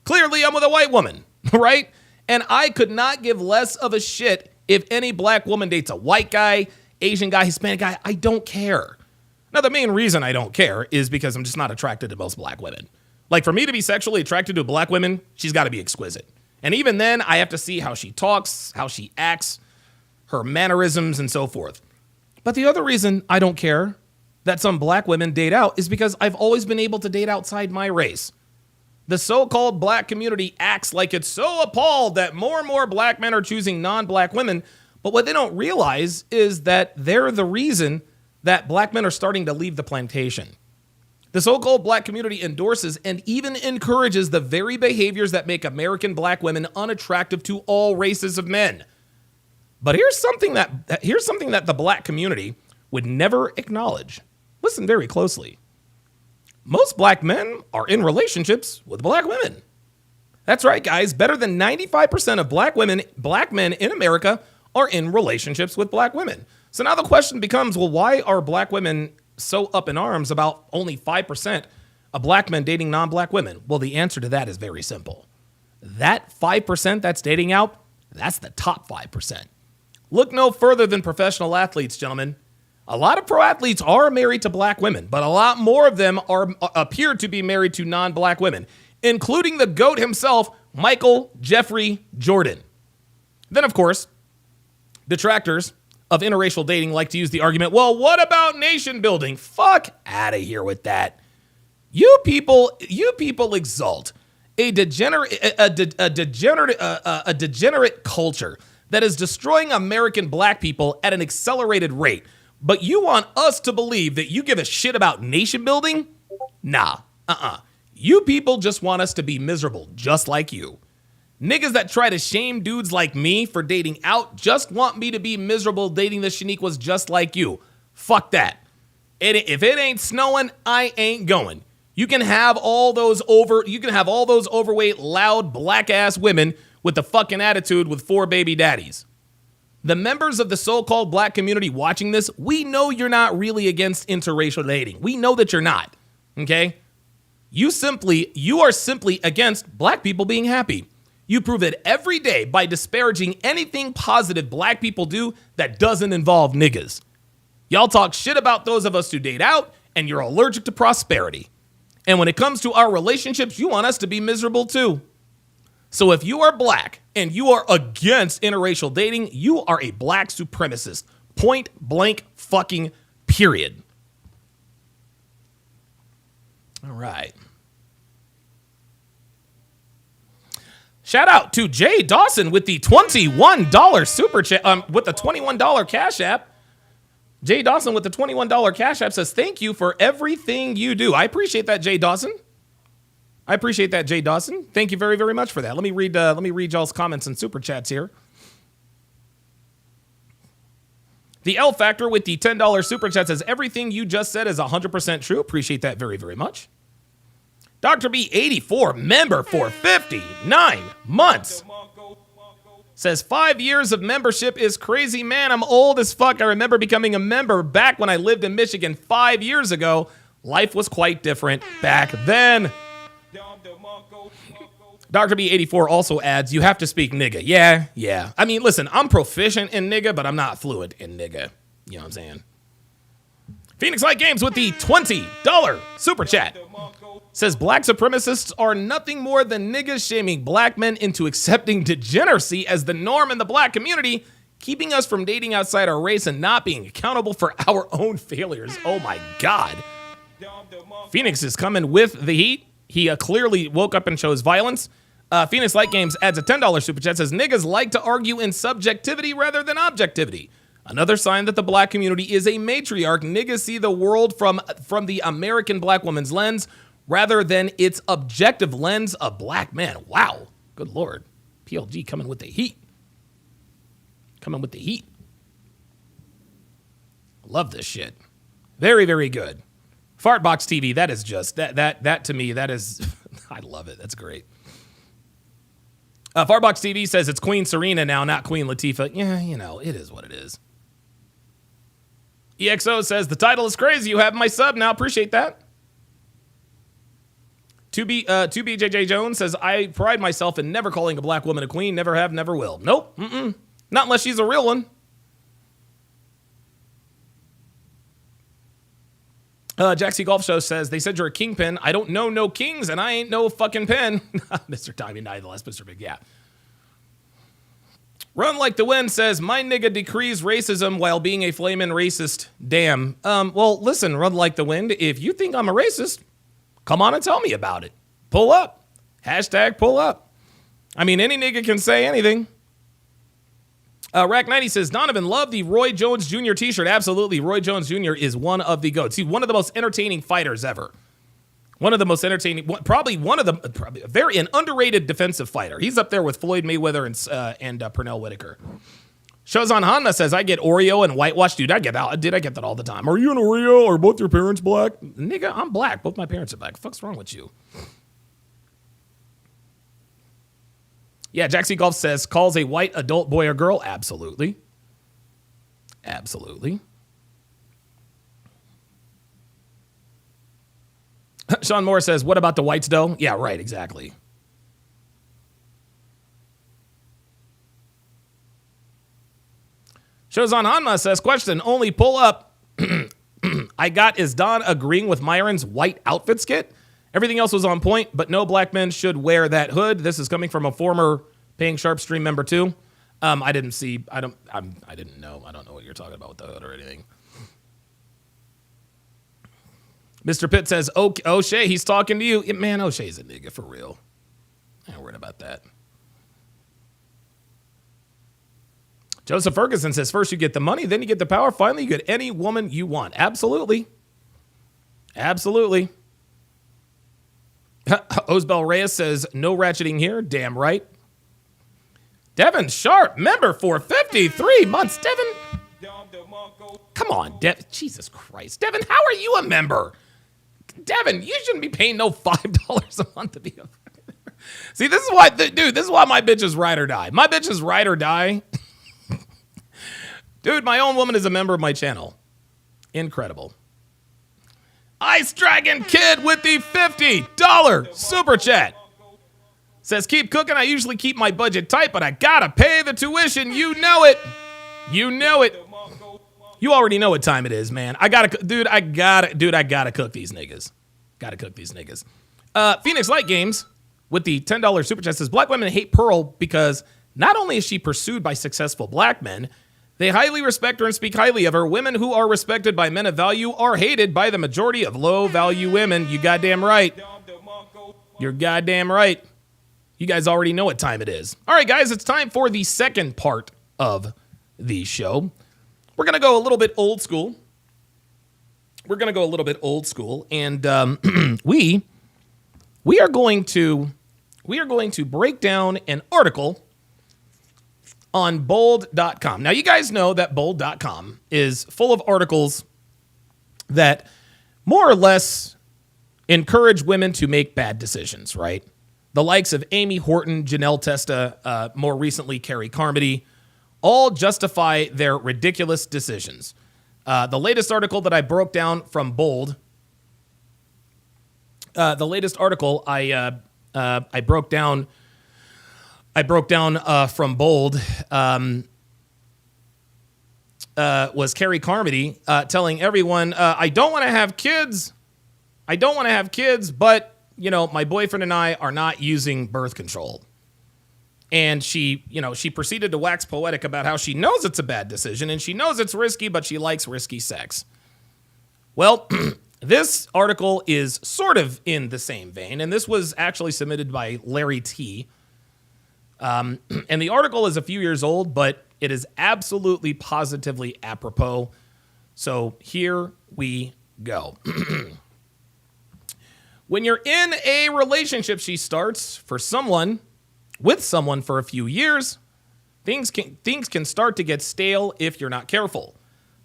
Clearly, I'm with a white woman, right? And I could not give less of a shit if any black woman dates a white guy, Asian guy, Hispanic guy. I don't care. Now, the main reason I don't care is because I'm just not attracted to most black women. Like, for me to be sexually attracted to a black woman, she's got to be exquisite. And even then, I have to see how she talks, how she acts, her mannerisms, and so forth. But the other reason I don't care that some black women date out is because I've always been able to date outside my race. The so-called black community acts like it's so appalled that more and more black men are choosing non-black women. But what they don't realize is that they're the reason that black men are starting to leave the plantation. The so-called black community endorses and even encourages the very behaviors that make American black women unattractive to all races of men. But here's something that the black community would never acknowledge. Listen very closely. Most black men are in relationships with black women. That's right, guys. Better than 95% of black men in America are in relationships with black women. So now the question becomes, well, why are black women so up in arms about only 5% of black men dating non-black women? Well, the answer to that is very simple. That 5% that's dating out, that's the top 5%. Look no further than professional athletes, gentlemen. A lot of pro athletes are married to black women, but a lot more of them appear to be married to non-black women, including the GOAT himself, Michael Jeffrey Jordan. Then, of course, detractors of interracial dating like to use the argument, well, what about nation building? Fuck out of here with that. You people exalt a degenerate culture that is destroying American black people at an accelerated rate. But you want us to believe that you give a shit about nation building? Nah, You people just want us to be miserable, just like you. Niggas that try to shame dudes like me for dating out just want me to be miserable dating the Shaniquas just like you. Fuck that. If it ain't snowing, I ain't going. You can have all those overweight, loud, black-ass women with the fucking attitude with 4 baby daddies. The members of the so-called black community watching this, we know you're not really against interracial dating. We know that you're not, okay? You are simply against black people being happy. You prove it every day by disparaging anything positive black people do that doesn't involve niggas. Y'all talk shit about those of us who date out, and you're allergic to prosperity. And when it comes to our relationships, you want us to be miserable too. So if you are black and you are against interracial dating, you are a black supremacist. Point blank fucking period. All right. Shout out to Jay Dawson with the $21 super chat, with the $21 Cash App. Jay Dawson with the $21 Cash App says, thank you for everything you do. I appreciate that, Jay Dawson. Thank you very, very much for that. Let me read y'all's comments and super chats here. The L Factor with the $10 super chat says, everything you just said is 100% true. Appreciate that very, very much. Dr. B84, member for 59 months. Says 5 years of membership is crazy, man. I'm old as fuck. I remember becoming a member back when I lived in Michigan 5 years ago. Life was quite different back then. Dr. B84 also adds, you have to speak nigga. Yeah. I mean, listen, I'm proficient in nigga, but I'm not fluent in nigga. You know what I'm saying? Phoenix Light Games with the $20 super chat. Says black supremacists are nothing more than niggas shaming black men into accepting degeneracy as the norm in the black community, keeping us from dating outside our race and not being accountable for our own failures. Oh my God. Phoenix is coming with the heat. He clearly woke up and chose violence. Phoenix Light Games adds a $10 super chat, says niggas like to argue in subjectivity rather than objectivity. Another sign that the black community is a matriarch. Niggas see the world from the American black woman's lens rather than its objective lens of black men. Wow. Good Lord. PLG coming with the heat. Love this shit. Very, very good. Fartbox TV, that is just, that to me, that is, I love it. That's great. Fartbox TV says it's Queen Serena now, not Queen Latifah. Yeah, you know, it is what it is. EXO says the title is crazy. You have my sub now. Appreciate that. 2BJJ Jones says, I pride myself in never calling a black woman a queen. Never have, never will. Nope. Not unless she's a real one. Jack Golf Show says, they said you're a kingpin. I don't know no kings, and I ain't no fucking pen. Mr. Tommy Nidaless, Mr. Big Yeah. Run Like the Wind says, my nigga decrees racism while being a flamin' racist. Damn. Well, listen, Run Like the Wind, if you think I'm a racist, come on and tell me about it. Pull up. Hashtag pull up. I mean, any nigga can say anything. Rack 90 says, Donovan, love the Roy Jones Jr. t-shirt. Absolutely. Roy Jones Jr. is one of the GOATs. He's one of the most entertaining fighters ever. One of the most entertaining, probably a very underrated defensive fighter. He's up there with Floyd Mayweather and Pernell Whitaker. Shozan Hanma says, I get Oreo and whitewash. Dude, I get that all the time. Are you an Oreo? Are both your parents black? Nigga, I'm black. Both my parents are black. What the fuck's wrong with you? Yeah, Jack C. Golf says, calls a white adult boy or girl? Absolutely. Absolutely. Sean Moore says, what about the whites, though? Yeah, right, exactly. Shozan Hanma says, question, only pull up I got is Don agreeing with Myron's white outfit skit? Everything else was on point, but no black men should wear that hood. This is coming from a former Paying Sharp stream member too. I didn't know. I don't know what you're talking about with the hood or anything. Mr. Pitt says, O'Shea, he's talking to you. Man, O'Shea's a nigga for real. I ain't worried about that. Joseph Ferguson says, first you get the money, then you get the power. Finally, you get any woman you want. Absolutely. Absolutely. Osbel Reyes says, no ratcheting here. Damn right. Devin Sharp, member for 53 months. Devin, come on, Devin. Jesus Christ. Devin, how are you a member? Devin, you shouldn't be paying no $5 a month to be a member. See, this is why, dude, this is why my bitch is ride or die. My bitch is ride or die. Dude, my own woman is a member of my channel. Incredible. Ice Dragon Kid with the $50 super chat. Says, keep cooking. I usually keep my budget tight, but I gotta pay the tuition. You know it. You know it. You already know what time it is, man. I gotta cook these niggas. Gotta cook these niggas. Phoenix Light Games with the $10 super chat says, black women hate Pearl because not only is she pursued by successful black men, they highly respect her and speak highly of her. Women who are respected by men of value are hated by the majority of low-value women. You goddamn right. You're goddamn right. You guys already know what time it is. All right, guys, it's time for the second part of the show. We're going to go a little bit old school. And we are going to break down an article on bold.com. Now, you guys know that bold.com is full of articles that more or less encourage women to make bad decisions, right? The likes of Amy Horton, Janelle Testa, more recently Carrie Carmody, all justify their ridiculous decisions. The latest article that I broke down from Bold, I broke down from Bold was Carrie Carmody telling everyone, I don't want to have kids. But you know, my boyfriend and I are not using birth control. And she proceeded to wax poetic about how she knows it's a bad decision and she knows it's risky, but she likes risky sex. Well, this article is sort of in the same vein, and this was actually submitted by Larry T. And the article is a few years old, but it is absolutely positively apropos. So here we go. When you're in a relationship, she starts, with someone for a few years, things can start to get stale if you're not careful.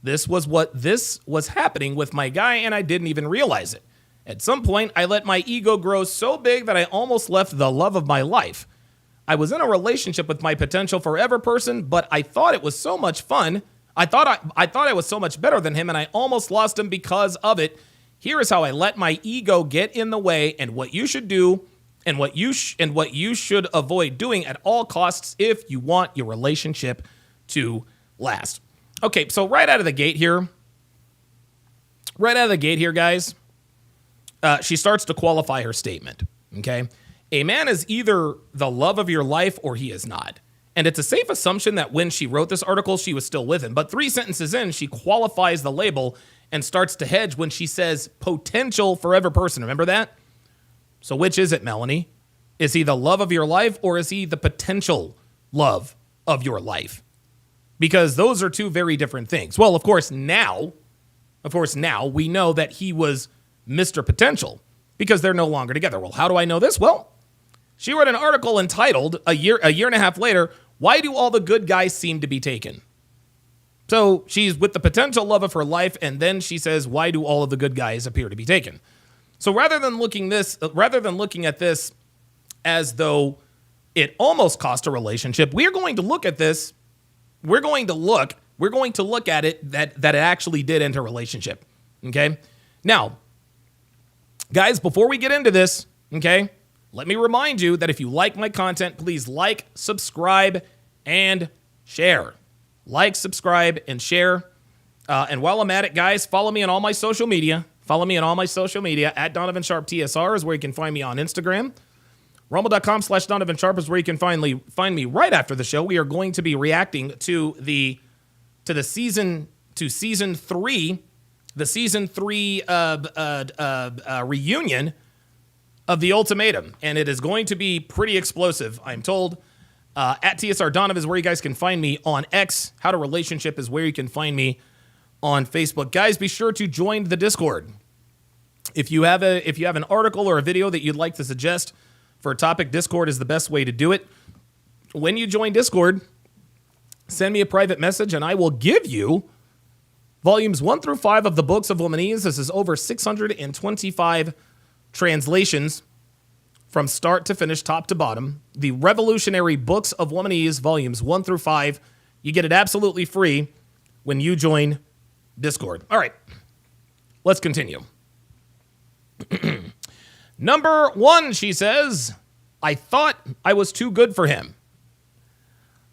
This was happening with my guy, and I didn't even realize it. At some point, I let my ego grow so big that I almost left the love of my life. I was in a relationship with my potential forever person, but I thought it was so much fun. I thought I was so much better than him, and I almost lost him because of it. Here is how I let my ego get in the way, and what you should do, and what you should avoid doing at all costs if you want your relationship to last. Okay, so right out of the gate here, guys, she starts to qualify her statement. Okay, a man is either the love of your life or he is not. And it's a safe assumption that when she wrote this article, she was still with him. But 3 sentences in, she qualifies the label and starts to hedge when she says potential forever person. Remember that? So which is it, Melanie? Is he the love of your life or is he the potential love of your life? because those are two very different things. Well, of course, now we know that he was Mr. Potential because they're no longer together. Well, how do I know this? Well, she wrote an article entitled a year and a half later, "Why Do All the Good Guys Seem to Be Taken?" So she's with the potential love of her life, and then she says, "Why do all of the good guys appear to be taken?" So rather than looking at this as though it almost cost a relationship, we're going to look at this. We're going to look at it that it actually did end a relationship. Okay. Now, guys, before we get into this, okay, let me remind you that if you like my content, please like, subscribe, and share. Like, subscribe, and share. And while I'm at it, guys, follow me on all my social media. At Donovan Sharp TSR is where you can find me on Instagram. Rumble.com/Donovan Sharp is where you can find me right after the show. We are going to be reacting to season 3, the season 3 reunion of The Ultimatum, and it is going to be pretty explosive, I'm told. At TSR Donovan is where you guys can find me on X. How to Relationship is where you can find me on Facebook. Guys, be sure to join the Discord. If you have an article or a video that you'd like to suggest for a topic, Discord is the best way to do it. When you join Discord, send me a private message and I will give you volumes 1 through 5 of the books of Womanese. This is over 625 translations from start to finish, top to bottom. The Revolutionary Books of Womanese, volumes 1 through 5. You get it absolutely free when you join Discord. All right, let's continue. Number 1, she says, "I thought I was too good for him.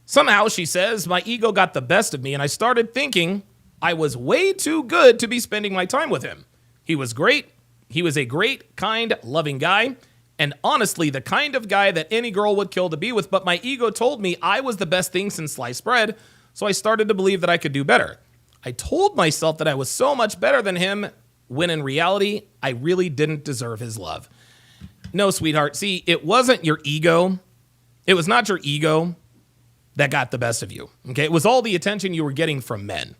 Somehow," she says, "my ego got the best of me and I started thinking I was way too good to be spending my time with him. He was great. He was a great, kind, loving guy, and honestly, the kind of guy that any girl would kill to be with, but my ego told me I was the best thing since sliced bread, so I started to believe that I could do better. I told myself that I was so much better than him, when in reality, I really didn't deserve his love." No, sweetheart. See, it wasn't your ego. It was not your ego that got the best of you. Okay, it was all the attention you were getting from men.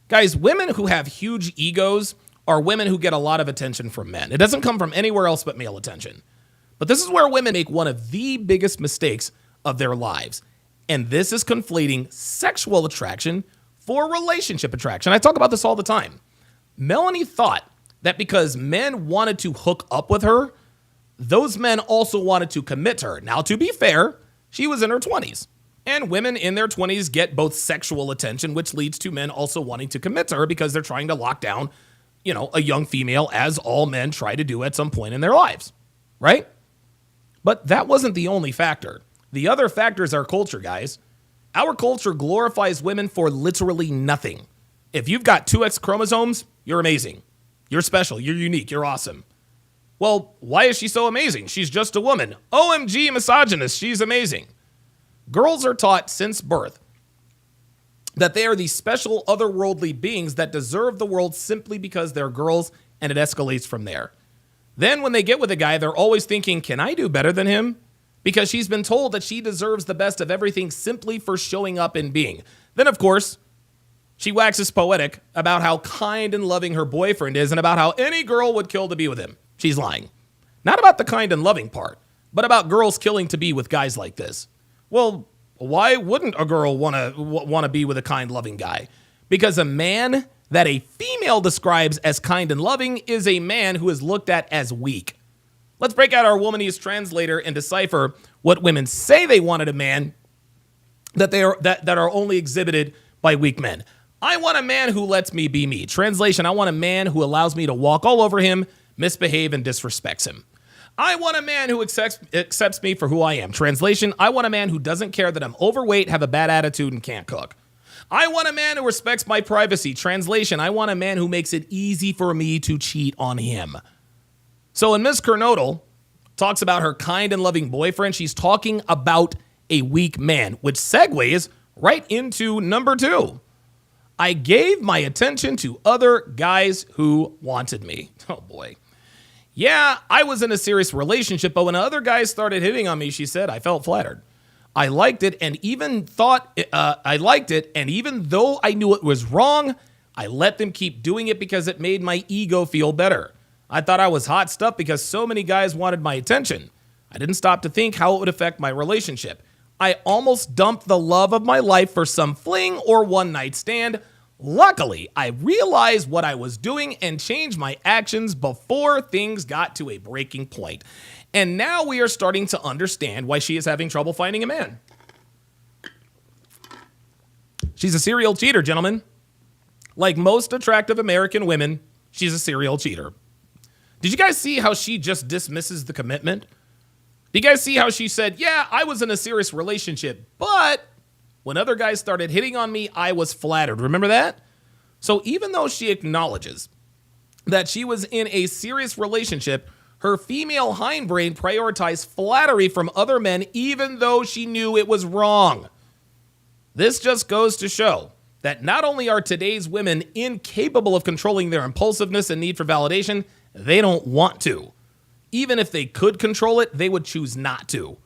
Guys, women who have huge egos are women who get a lot of attention from men. It doesn't come from anywhere else but male attention. But this is where women make one of the biggest mistakes of their lives. And this is conflating sexual attraction for relationship attraction. I talk about this all the time. Melanie thought that because men wanted to hook up with her, those men also wanted to commit to her. Now, to be fair, she was in her 20s. And women in their 20s get both sexual attention, which leads to men also wanting to commit to her because they're trying to lock down, a young female, as all men try to do at some point in their lives, right? But that wasn't the only factor. The other factor is our culture, guys. Our culture glorifies women for literally nothing. If you've got 2 X chromosomes, you're amazing. You're special. You're unique. You're awesome. Well, why is she so amazing? She's just a woman. OMG, misogynist. She's amazing. Girls are taught since birth that they are these special otherworldly beings that deserve the world simply because they're girls, and it escalates from there. Then when they get with a guy, they're always thinking, can I do better than him? Because she's been told that she deserves the best of everything simply for showing up and being. Then, of course, she waxes poetic about how kind and loving her boyfriend is and about how any girl would kill to be with him. She's lying. Not about the kind and loving part, but about girls killing to be with guys like this. Well, why wouldn't a girl want to be with a kind, loving guy? Because a man that a female describes as kind and loving is a man who is looked at as weak. Let's break out our Womanese translator and decipher what women say they wanted a man that are only exhibited by weak men. I want a man who lets me be me. Translation, I want a man who allows me to walk all over him, misbehave, and disrespects him. I want a man who accepts me for who I am. Translation, I want a man who doesn't care that I'm overweight, have a bad attitude, and can't cook. I want a man who respects my privacy. Translation, I want a man who makes it easy for me to cheat on him. So when Ms. Kernodle talks about her kind and loving boyfriend, she's talking about a weak man, which segues right into number 2. I gave my attention to other guys who wanted me. Oh boy. Yeah, I was in a serious relationship, but when other guys started hitting on me, she said, I felt flattered. I liked it and even thought I liked it. And even though I knew it was wrong, I let them keep doing it because it made my ego feel better. I thought I was hot stuff because so many guys wanted my attention. I didn't stop to think how it would affect my relationship. I almost dumped the love of my life for some fling or one night stand. Luckily, I realized what I was doing and changed my actions before things got to a breaking point. And now we are starting to understand why she is having trouble finding a man. She's a serial cheater, gentlemen. Like most attractive American women, she's a serial cheater. Did you guys see how she just dismisses the commitment? Did you guys see how she said, yeah, I was in a serious relationship, but when other guys started hitting on me, I was flattered. Remember that? So even though she acknowledges that she was in a serious relationship, her female hindbrain prioritized flattery from other men even though she knew it was wrong. This just goes to show that not only are today's women incapable of controlling their impulsiveness and need for validation, they don't want to. Even if they could control it, they would choose not to.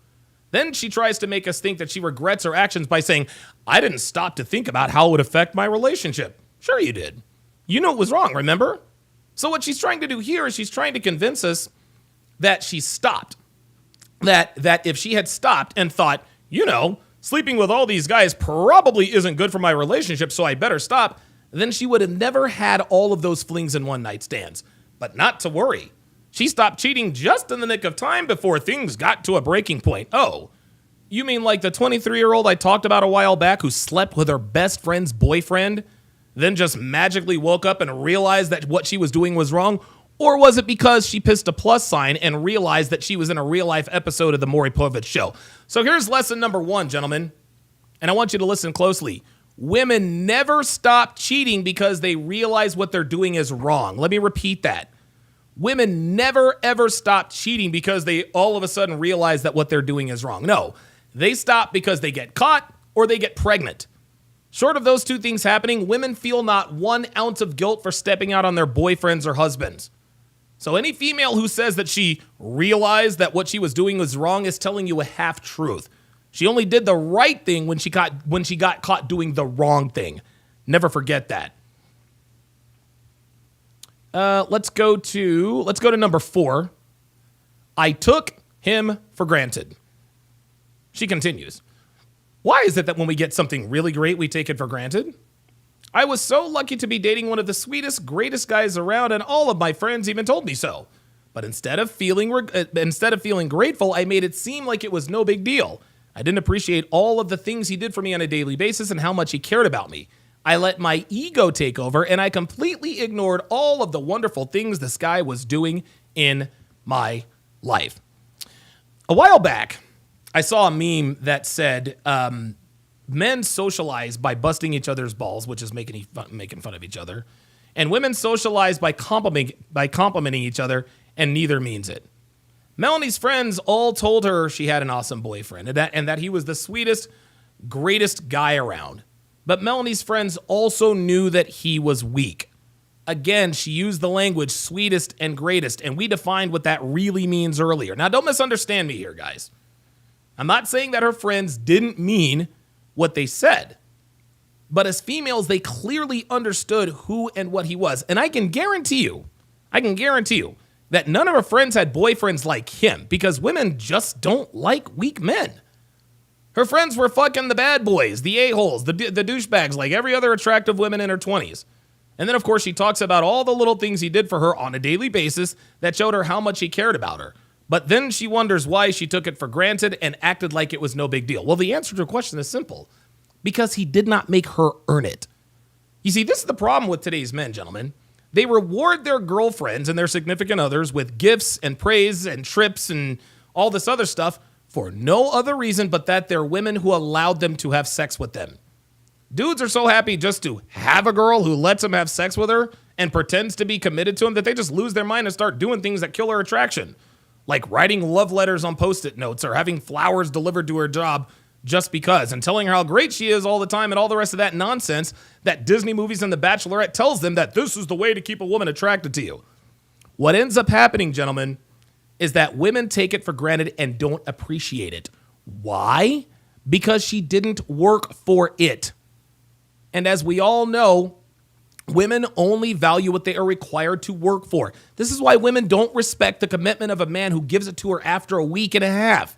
Then she tries to make us think that she regrets her actions by saying, I didn't stop to think about how it would affect my relationship. Sure you did. You knew it was wrong, remember? So what she's trying to do here is she's trying to convince us that she stopped. That if she had stopped and thought, sleeping with all these guys probably isn't good for my relationship, so I better stop, then she would have never had all of those flings and one-night stands. But not to worry. She stopped cheating just in the nick of time before things got to a breaking point. Oh, you mean like the 23-year-old I talked about a while back who slept with her best friend's boyfriend, then just magically woke up and realized that what she was doing was wrong? Or was it because she pissed a plus sign and realized that she was in a real-life episode of the Maury Povich Show? So here's lesson number 1, gentlemen, and I want you to listen closely. Women never stop cheating because they realize what they're doing is wrong. Let me repeat that. Women never, ever stop cheating because they all of a sudden realize that what they're doing is wrong. No, they stop because they get caught or they get pregnant. Short of those two things happening, women feel not 1 ounce of guilt for stepping out on their boyfriends or husbands. So any female who says that she realized that what she was doing was wrong is telling you a half-truth. She only did the right thing when she got caught doing the wrong thing. Never forget that. Let's go to number 4. I took him for granted. She continues. Why is it that when we get something really great, we take it for granted? I was so lucky to be dating one of the sweetest, greatest guys around, and all of my friends even told me so. But instead of feeling grateful, I made it seem like it was no big deal. I didn't appreciate all of the things he did for me on a daily basis and how much he cared about me. I let my ego take over, and I completely ignored all of the wonderful things this guy was doing in my life. A while back, I saw a meme that said, men socialize by busting each other's balls, which is making fun of each other, and women socialize by complimenting each other, and neither means it. Melanie's friends all told her she had an awesome boyfriend and that he was the sweetest, greatest guy around. But Melanie's friends also knew that he was weak. Again, she used the language sweetest and greatest, and we defined what that really means earlier. Now, don't misunderstand me here, guys. I'm not saying that her friends didn't mean what they said. But as females, they clearly understood who and what he was. And I can guarantee you that none of her friends had boyfriends like him because women just don't like weak men. Her friends were fucking the bad boys, the a-holes, the douchebags, like every other attractive woman in her 20s. And then, of course, she talks about all the little things he did for her on a daily basis that showed her how much he cared about her. But then she wonders why she took it for granted and acted like it was no big deal. Well, the answer to her question is simple. Because he did not make her earn it. You see, this is the problem with today's men, gentlemen. They reward their girlfriends and their significant others with gifts and praise and trips and all this other stuff for no other reason but that they're women who allowed them to have sex with them. Dudes are so happy just to have a girl who lets them have sex with her and pretends to be committed to him that they just lose their mind and start doing things that kill her attraction. Like writing love letters on Post-it notes or having flowers delivered to her job just because, and telling her how great she is all the time and all the rest of that nonsense that Disney movies and The Bachelorette tells them that this is the way to keep a woman attracted to you. What ends up happening, gentlemen, is that women take it for granted and don't appreciate it. Why? because she didn't work for it. And as we all know, women only value what they are required to work for. This is why women don't respect the commitment of a man who gives it to her after a week and a half.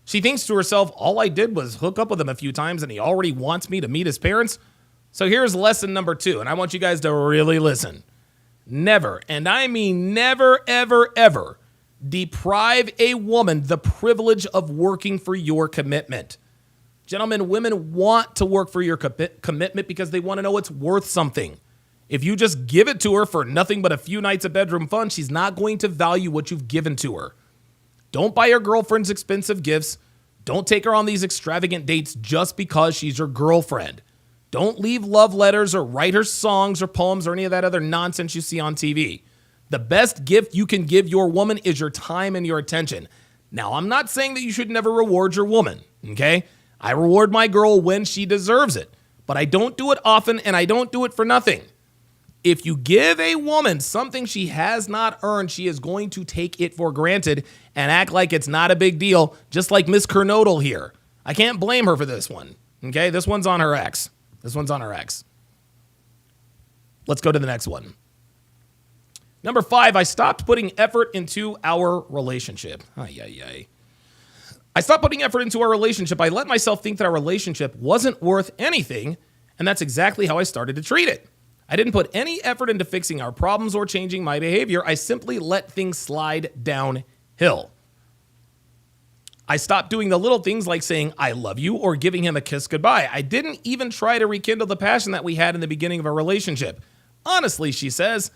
She thinks to herself, all I did was hook up with him a few times and he already wants me to meet his parents. So here's lesson number 2, and I want you guys to really listen. Never, and I mean never, ever, ever, deprive a woman the privilege of working for your commitment. Gentlemen, women want to work for your commitment because they want to know it's worth something. If you just give it to her for nothing but a few nights of bedroom fun, she's not going to value what you've given to her. Don't buy your girlfriends expensive gifts. Don't take her on these extravagant dates just because she's your girlfriend. Don't leave love letters or write her songs or poems or any of that other nonsense you see on TV. The best gift you can give your woman is your time and your attention. Now, I'm not saying that you should never reward your woman, okay? I reward my girl when she deserves it, but I don't do it often and I don't do it for nothing. If you give a woman something she has not earned, she is going to take it for granted and act like it's not a big deal, just like Miss Kernodle here. I can't blame her for this one, okay? This one's on her ex. Let's go to the next one. Number 5, I stopped putting effort into our relationship. I stopped putting effort into our relationship. I let myself think that our relationship wasn't worth anything, and that's exactly how I started to treat it. I didn't put any effort into fixing our problems or changing my behavior. I simply let things slide downhill. I stopped doing the little things like saying, I love you, or giving him a kiss goodbye. I didn't even try to rekindle the passion that we had in the beginning of our relationship. Honestly, she says,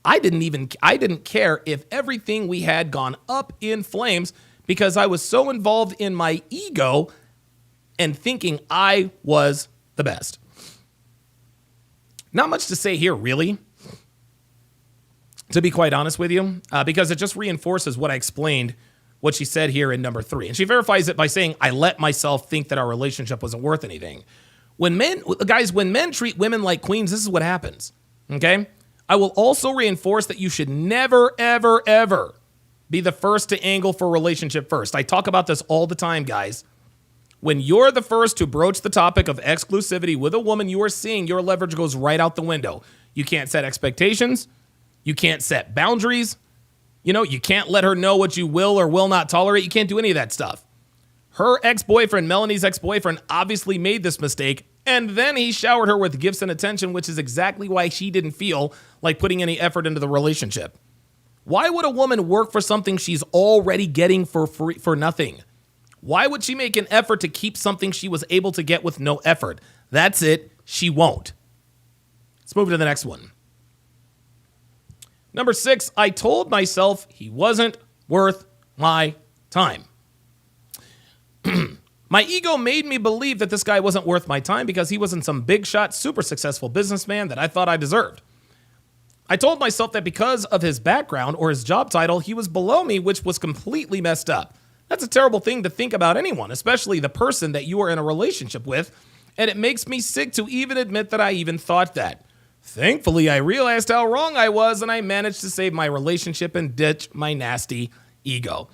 I didn't care if everything we had gone up in flames because I was so involved in my ego and thinking I was the best. Not much to say here, really, to be quite honest with you, because it just reinforces what I explained, what she said here in number 3. And she verifies it by saying, I let myself think that our relationship wasn't worth anything. When men treat women like queens, this is what happens, okay? I will also reinforce that you should never, ever, ever be the first to angle for a relationship first. I talk about this all the time, guys. When you're the first to broach the topic of exclusivity with a woman you are seeing, your leverage goes right out the window. You can't set expectations. You can't set boundaries. You can't let her know what you will or will not tolerate. You can't do any of that stuff. Her ex-boyfriend, Melanie's ex-boyfriend, obviously made this mistake, and then he showered her with gifts and attention, which is exactly why she didn't feel like putting any effort into the relationship. Why would a woman work for something she's already getting for free, for nothing? Why would she make an effort to keep something she was able to get with no effort? That's it. She won't. Let's move to the next one. Number 6, I told myself he wasn't worth my time. My ego made me believe that this guy wasn't worth my time because he wasn't some big shot, super successful businessman that I thought I deserved. I told myself that because of his background or his job title, he was below me, which was completely messed up. That's a terrible thing to think about anyone, especially the person that you are in a relationship with, and it makes me sick to even admit that I even thought that. Thankfully, I realized how wrong I was, and I managed to save my relationship and ditch my nasty ego.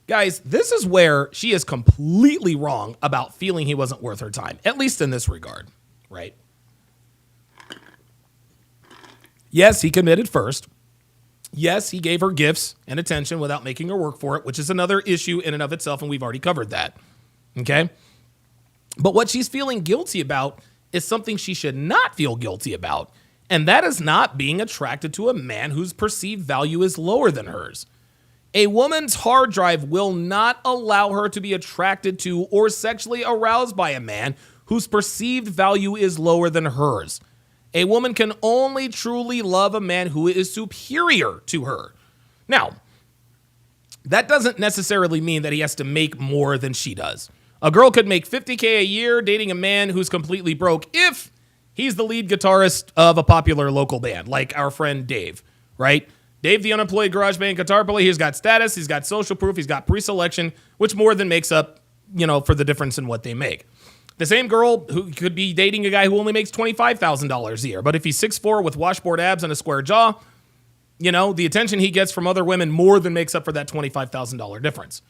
Guys, this is where she is completely wrong about feeling he wasn't worth her time, at least in this regard, right? Yes, he committed first. Yes, he gave her gifts and attention without making her work for it, which is another issue in and of itself, and we've already covered that, okay? But what she's feeling guilty about is something she should not feel guilty about, and that is not being attracted to a man whose perceived value is lower than hers. A woman's hard drive will not allow her to be attracted to or sexually aroused by a man whose perceived value is lower than hers. A woman can only truly love a man who is superior to her. Now, that doesn't necessarily mean that he has to make more than she does. A girl could make $50K a year dating a man who's completely broke if he's the lead guitarist of a popular local band, like our friend Dave, right? Dave, the unemployed garage band guitar player, he's got status, he's got social proof, he's got pre-selection, which more than makes up, for the difference in what they make. The same girl who could be dating a guy who only makes $25,000 a year, but if he's 6'4" with washboard abs and a square jaw, the attention he gets from other women more than makes up for that $25,000 difference.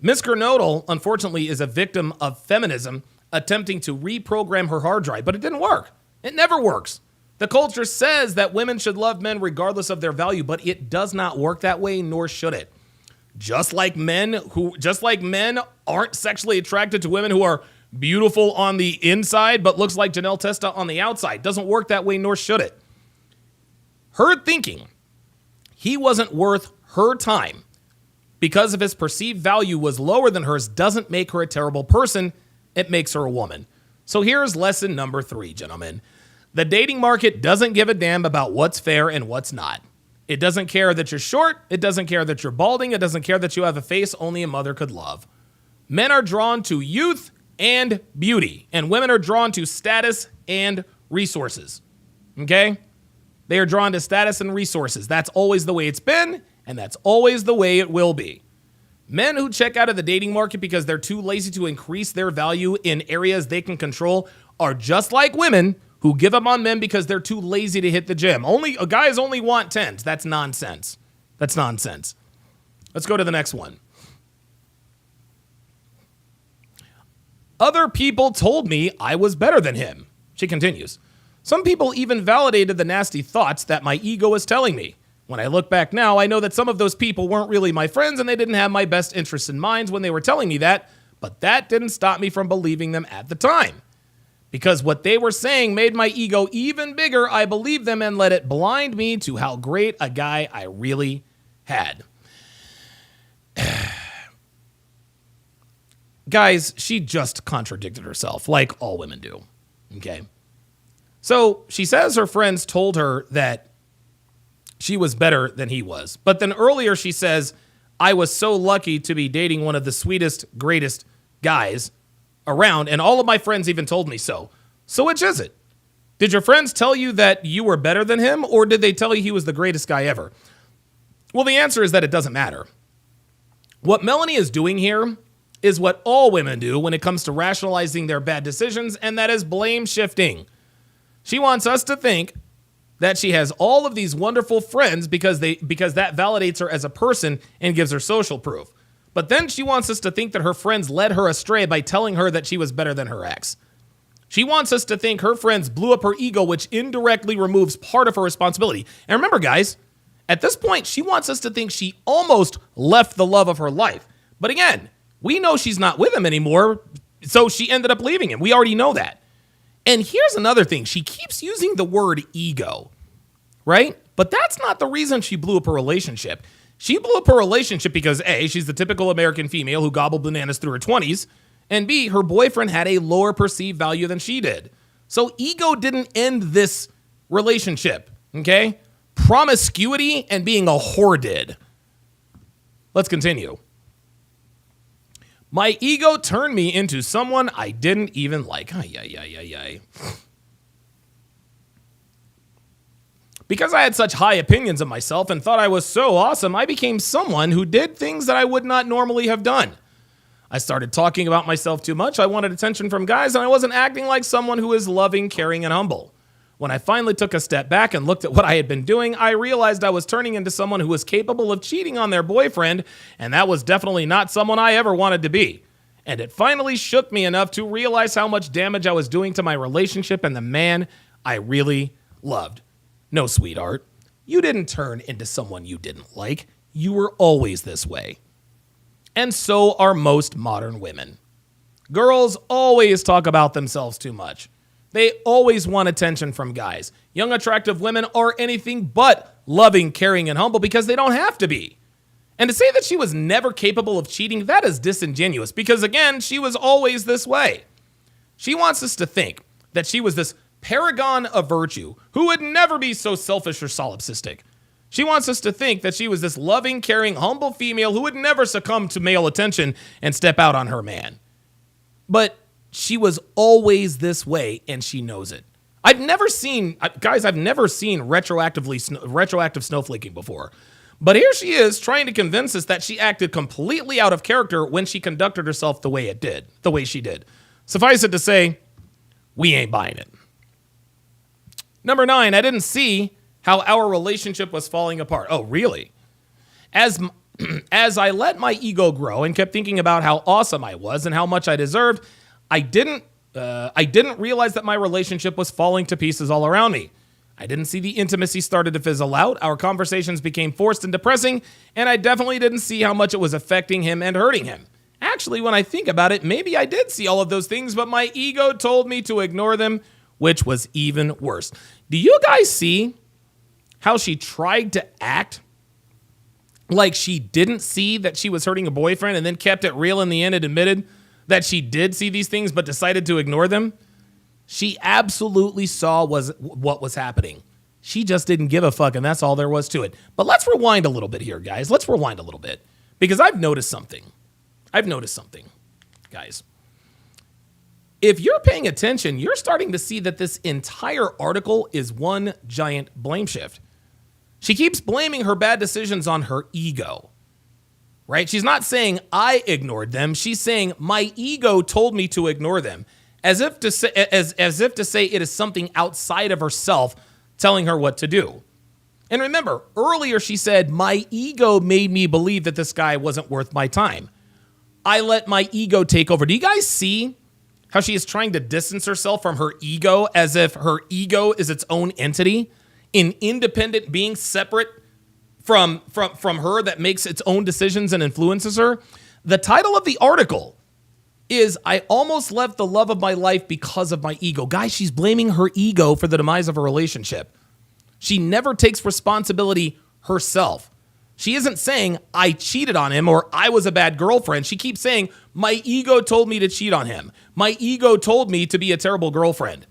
Miss Gernodal, unfortunately, is a victim of feminism attempting to reprogram her hard drive, but it didn't work. It never works. The culture says that women should love men regardless of their value, but it does not work that way, nor should it. Just like men aren't sexually attracted to women who are beautiful on the inside, but looks like Janelle Testa on the outside. Doesn't work that way, nor should it. Her thinking he wasn't worth her time because of his perceived value was lower than hers doesn't make her a terrible person. It makes her a woman. So here's lesson number 3, gentlemen. The dating market doesn't give a damn about what's fair and what's not. It doesn't care that you're short. It doesn't care that you're balding. It doesn't care that you have a face only a mother could love. Men are drawn to youth and beauty, and women are drawn to status and resources. Okay? They are drawn to status and resources. That's always the way it's been, and that's always the way it will be. Men who check out of the dating market because they're too lazy to increase their value in areas they can control are just like women who give up on men because they're too lazy to hit the gym. Guys only want 10s. That's nonsense. That's nonsense. Let's go to the next one. Other people told me I was better than him. She continues. Some people even validated the nasty thoughts that my ego was telling me. When I look back now, I know that some of those people weren't really my friends and they didn't have my best interests in mind when they were telling me that, but that didn't stop me from believing them at the time. Because what they were saying made my ego even bigger, I believed them and let it blind me to how great a guy I really had. Guys, she just contradicted herself, like all women do. Okay? So she says her friends told her that she was better than he was. But then earlier she says, I was so lucky to be dating one of the sweetest, greatest guys around, and all of my friends even told me so. So which is it? Did your friends tell you that you were better than him, or did they tell you he was the greatest guy ever? Well, the answer is that it doesn't matter. What Melanie is doing here is what all women do when it comes to rationalizing their bad decisions, and that is blame shifting. She wants us to think that she has all of these wonderful friends because that validates her as a person and gives her social proof. But then she wants us to think that her friends led her astray by telling her that she was better than her ex. She wants us to think her friends blew up her ego, which indirectly removes part of her responsibility. And remember, guys, at this point, she wants us to think she almost left the love of her life. But again, we know she's not with him anymore, so she ended up leaving him. We already know that. And here's another thing. She keeps using the word ego, right? But that's not the reason she blew up her relationship. She blew up her relationship because A, she's the typical American female who gobbled bananas through her 20s, and B, her boyfriend had a lower perceived value than she did. So ego didn't end this relationship, okay? Promiscuity and being a whore did. Let's continue. My ego turned me into someone I didn't even like. Because I had such high opinions of myself and thought I was so awesome, I became someone who did things that I would not normally have done. I started talking about myself too much. I wanted attention from guys, and I wasn't acting like someone who is loving, caring, and humble. When I finally took a step back and looked at what I had been doing, I realized I was turning into someone who was capable of cheating on their boyfriend, and that was definitely not someone I ever wanted to be. And it finally shook me enough to realize how much damage I was doing to my relationship and the man I really loved. No, sweetheart, you didn't turn into someone you didn't like. You were always this way. And so are most modern women. Girls always talk about themselves too much. They always want attention from guys. Young, attractive women are anything but loving, caring, and humble because they don't have to be. And to say that she was never capable of cheating, that is disingenuous because, again, she was always this way. She wants us to think that she was this paragon of virtue who would never be so selfish or solipsistic. She wants us to think that she was this loving, caring, humble female who would never succumb to male attention and step out on her man. But she was always this way, and she knows it. I've never seen retroactive snowflaking before. But here she is trying to convince us that she acted completely out of character when she conducted herself the way she did. Suffice it to say, we ain't buying it. Number 9, I didn't see how our relationship was falling apart. Oh, really? As As I let my ego grow and kept thinking about how awesome I was and how much I deserved, I didn't realize that my relationship was falling to pieces all around me. I didn't see the intimacy started to fizzle out. Our conversations became forced and depressing, and I definitely didn't see how much it was affecting him and hurting him. Actually, when I think about it, maybe I did see all of those things, but my ego told me to ignore them, which was even worse. Do you guys see how she tried to act like she didn't see that she was hurting a boyfriend and then kept it real in the end and admitted that she did see these things but decided to ignore them? She absolutely saw what was happening. She just didn't give a fuck, and that's all there was to it. But let's rewind a little bit here, guys. Let's rewind a little bit because I've noticed something. Guys. If you're paying attention, you're starting to see that this entire article is one giant blame shift. She keeps blaming her bad decisions on her ego, right? She's not saying I ignored them. She's saying my ego told me to ignore them, as if to say it is something outside of herself telling her what to do. And remember, earlier she said my ego made me believe that this guy wasn't worth my time. I let my ego take over. Do you guys see how she is trying to distance herself from her ego as if her ego is its own entity? An independent being separate from her that makes its own decisions and influences her. The title of the article is I almost left the love of my life because of my ego. Guys, she's blaming her ego for the demise of a relationship. She never takes responsibility herself. She isn't saying I cheated on him or I was a bad girlfriend. She keeps saying my ego told me to cheat on him. My ego told me to be a terrible girlfriend.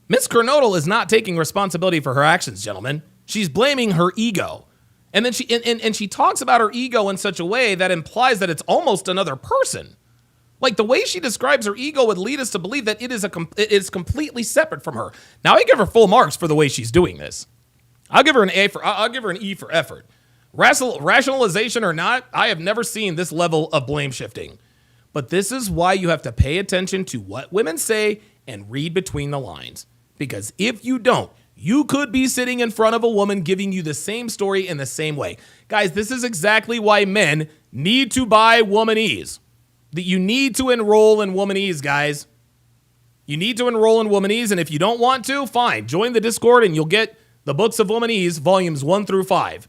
Miss Kernodle is not taking responsibility for her actions, gentlemen. She's blaming her ego. And then she talks about her ego in such a way that implies that it's almost another person. Like the way she describes her ego would lead us to believe that it is completely separate from her. Now I give her full marks for the way she's doing this. I'll give her an E for effort. Rationalization or not, I have never seen this level of blame shifting. But this is why you have to pay attention to what women say and read between the lines. Because if you don't, you could be sitting in front of a woman giving you the same story in the same way. Guys, this is exactly why men need to buy Womanese. That you need to enroll in Womanese, guys. You need to enroll in Womanese, and if you don't want to, fine. Join the Discord and you'll get the books of Womanese, volumes 1 through 5.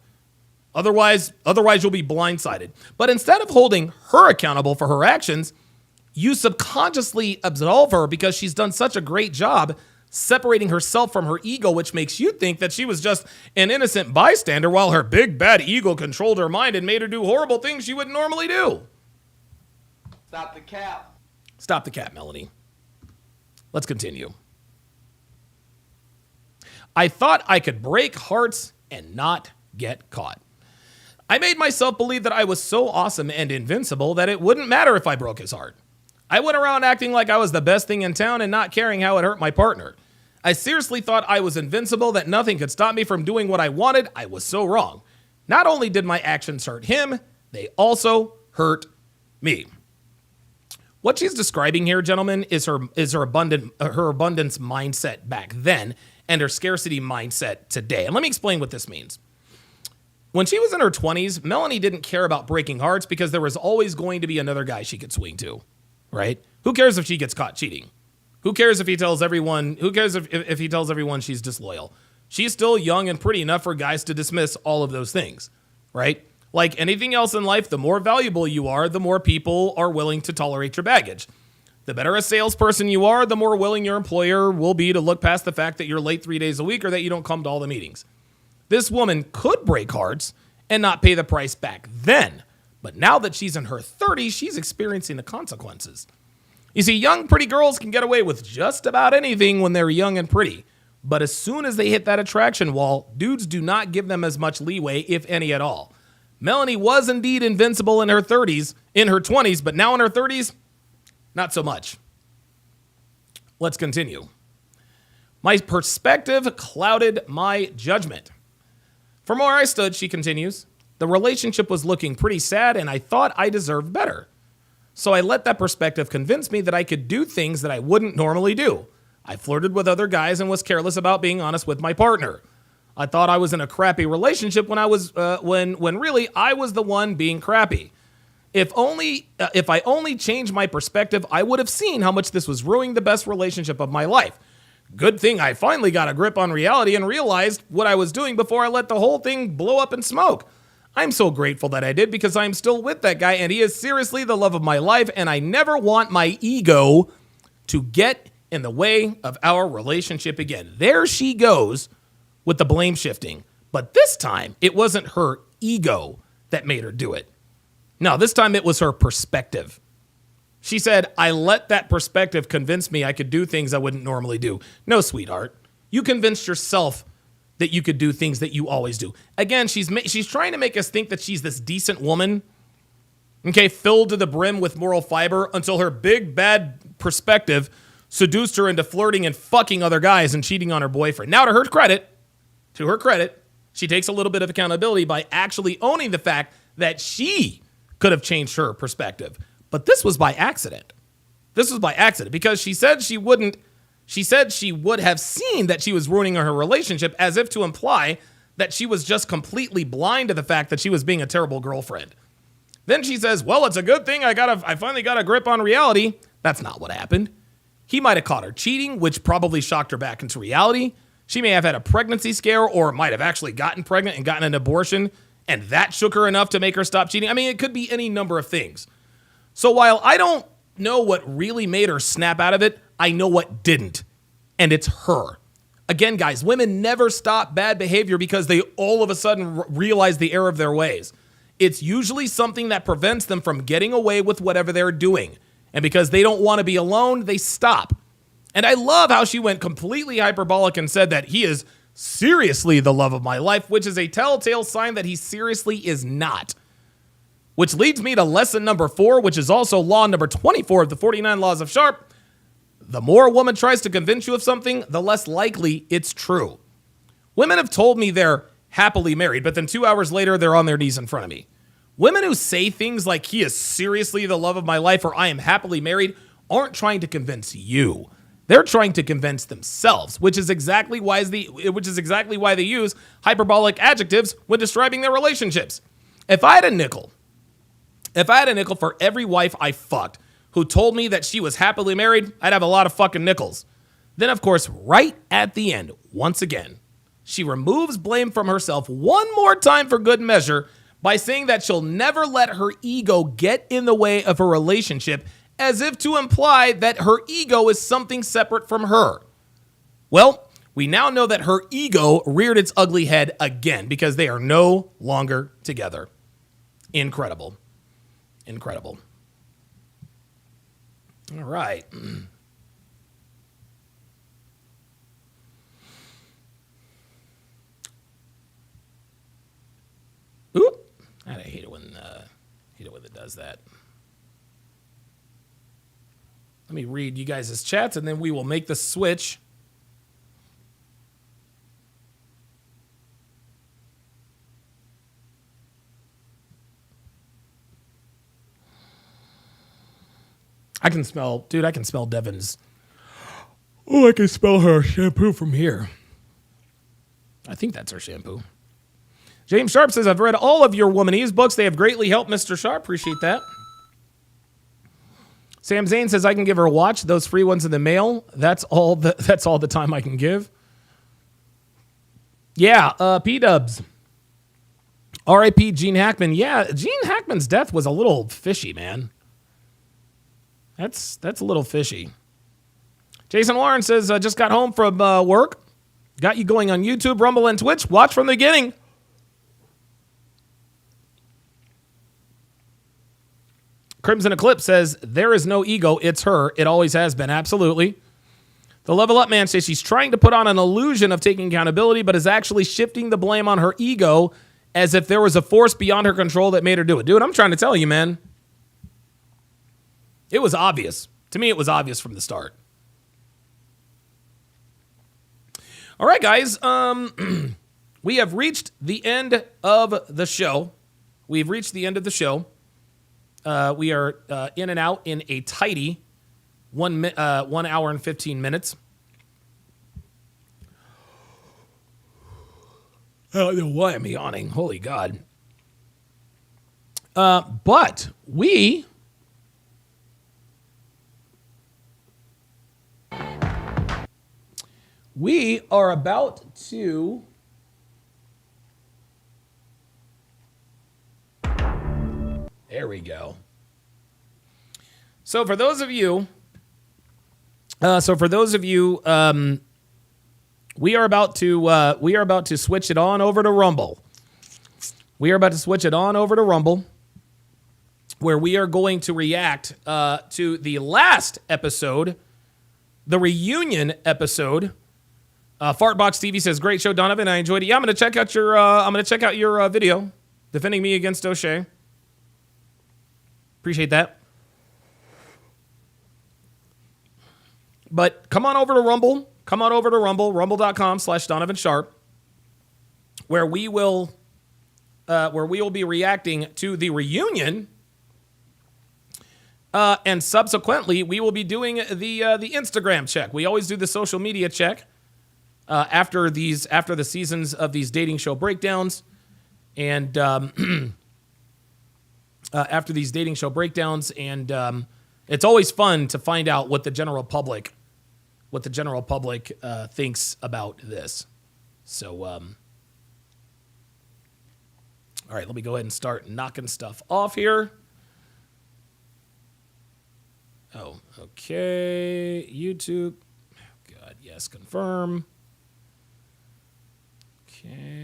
Otherwise you'll be blindsided. But instead of holding her accountable for her actions, you subconsciously absolve her because she's done such a great job separating herself from her ego, which makes you think that she was just an innocent bystander while her big bad ego controlled her mind and made her do horrible things she wouldn't normally do. Stop the cap. Stop the cap, Melanie. Let's continue. I thought I could break hearts and not get caught. I made myself believe that I was so awesome and invincible that it wouldn't matter if I broke his heart. I went around acting like I was the best thing in town and not caring how it hurt my partner. I seriously thought I was invincible, that nothing could stop me from doing what I wanted. I was so wrong. Not only did my actions hurt him, they also hurt me. What she's describing here, gentlemen, is her abundance mindset back then and her scarcity mindset today. And let me explain what this means. When she was in her 20s, Melanie didn't care about breaking hearts because there was always going to be another guy she could swing to, right? Who cares if she gets caught cheating? Who cares if he tells everyone? Who cares if he tells everyone she's disloyal? She's still young and pretty enough for guys to dismiss all of those things, right? Like anything else in life, the more valuable you are, the more people are willing to tolerate your baggage. The better a salesperson you are, the more willing your employer will be to look past the fact that you're late 3 days a week or that you don't come to all the meetings. This woman could break hearts and not pay the price back then, but now that she's in her 30s, she's experiencing the consequences. You see, young, pretty girls can get away with just about anything when they're young and pretty. But as soon as they hit that attraction wall, dudes do not give them as much leeway, if any at all. Melanie was indeed invincible in her 20s, but now in her 30s, not so much. Let's continue. My perspective clouded my judgment. From where I stood, she continues, the relationship was looking pretty sad and I thought I deserved better. So I let that perspective convince me that I could do things that I wouldn't normally do. I flirted with other guys and was careless about being honest with my partner. I thought I was in a crappy relationship when I was when really I was the one being crappy. If I only changed my perspective, I would have seen how much this was ruining the best relationship of my life. Good thing I finally got a grip on reality and realized what I was doing before I let the whole thing blow up in smoke. I'm so grateful that I did because I'm still with that guy and he is seriously the love of my life and I never want my ego to get in the way of our relationship again. There she goes with the blame shifting. But this time, it wasn't her ego that made her do it. No, this time it was her perspective. She said, I let that perspective convince me I could do things I wouldn't normally do. No, sweetheart. You convinced yourself that you could do things that you always do. Again, she's trying to make us think that she's this decent woman, okay, filled to the brim with moral fiber until her big, bad perspective seduced her into flirting and fucking other guys and cheating on her boyfriend. Now, to her credit, she takes a little bit of accountability by actually owning the fact that she could have changed her perspective. But this was by accident. This was by accident because she said she wouldn't. She said she would have seen that she was ruining her relationship as if to imply that she was just completely blind to the fact that she was being a terrible girlfriend. Then she says, well, it's a good thing I finally got a grip on reality. That's not what happened. He might have caught her cheating, which probably shocked her back into reality. She may have had a pregnancy scare or might have actually gotten pregnant and gotten an abortion, and that shook her enough to make her stop cheating. I mean, it could be any number of things. So while I don't know what really made her snap out of it, I know what didn't, and it's her. Again, guys, women never stop bad behavior because they all of a sudden realize the error of their ways. It's usually something that prevents them from getting away with whatever they're doing. And because they don't want to be alone, they stop. And I love how she went completely hyperbolic and said that he is seriously the love of my life, which is a telltale sign that he seriously is not. Which leads me to lesson number 4, which is also law number 24 of the 49 Laws of Sharp. The more a woman tries to convince you of something, the less likely it's true. Women have told me they're happily married, but then 2 hours later, they're on their knees in front of me. Women who say things like, he is seriously the love of my life, or I am happily married, aren't trying to convince you. They're trying to convince themselves, which is exactly why they use hyperbolic adjectives when describing their relationships. If I had a nickel for every wife I fucked who told me that she was happily married, I'd have a lot of fucking nickels. Then, of course, right at the end, once again, she removes blame from herself one more time for good measure by saying that she'll never let her ego get in the way of her relationship, as if to imply that her ego is something separate from her. Well, we now know that her ego reared its ugly head again because they are no longer together. Incredible. Incredible. All right. Oop. I hate it when it does that. Let me read you guys' chats and then we will make the switch. I can smell Devin's. Oh, I can smell her shampoo from here. I think that's her shampoo. James Sharp says, I've read all of your Womanese books. They have greatly helped Mr. Sharp. Appreciate that. Sam Zane says, I can give her a watch. Those free ones in the mail. That's all the time I can give. Yeah, P-dubs. R.I.P. Gene Hackman. Yeah, Gene Hackman's death was a little fishy, man. That's a little fishy. Jason Warren says, just got home from work. Got you going on YouTube, Rumble, and Twitch. Watch from the beginning. Crimson Eclipse says, there is no ego, it's her. It always has been, absolutely. The Level Up Man says she's trying to put on an illusion of taking accountability, but is actually shifting the blame on her ego as if there was a force beyond her control that made her do it. Dude, I'm trying to tell you, man. It was obvious. To me, it was obvious from the start. All right, guys. We have reached the end of the show. We've reached the end of the show. We are in and out in a tidy 1 hour and 15 minutes. I don't know why I'm yawning. Holy God. But we are about to there we go. So for those of you we are about to switch it on over to Rumble. We are about to switch it on over to Rumble, where we are going to react to the last episode, the reunion episode. Fartbox TV says, "Great show, Donovan. I enjoyed it." Yeah, I'm gonna check out your video defending me against O'Shea. Appreciate that. But come on over to Rumble. Come on over to Rumble, rumble.com/Donovan Sharp, where we will be reacting to the reunion. And subsequently, we will be doing the Instagram check. We always do the social media check after the seasons of these dating show breakdowns, and after these dating show breakdowns, and it's always fun to find out what the general public thinks about this. So, all right, let me go ahead and start knocking stuff off here. Oh, okay. YouTube. God, yes, confirm. Okay.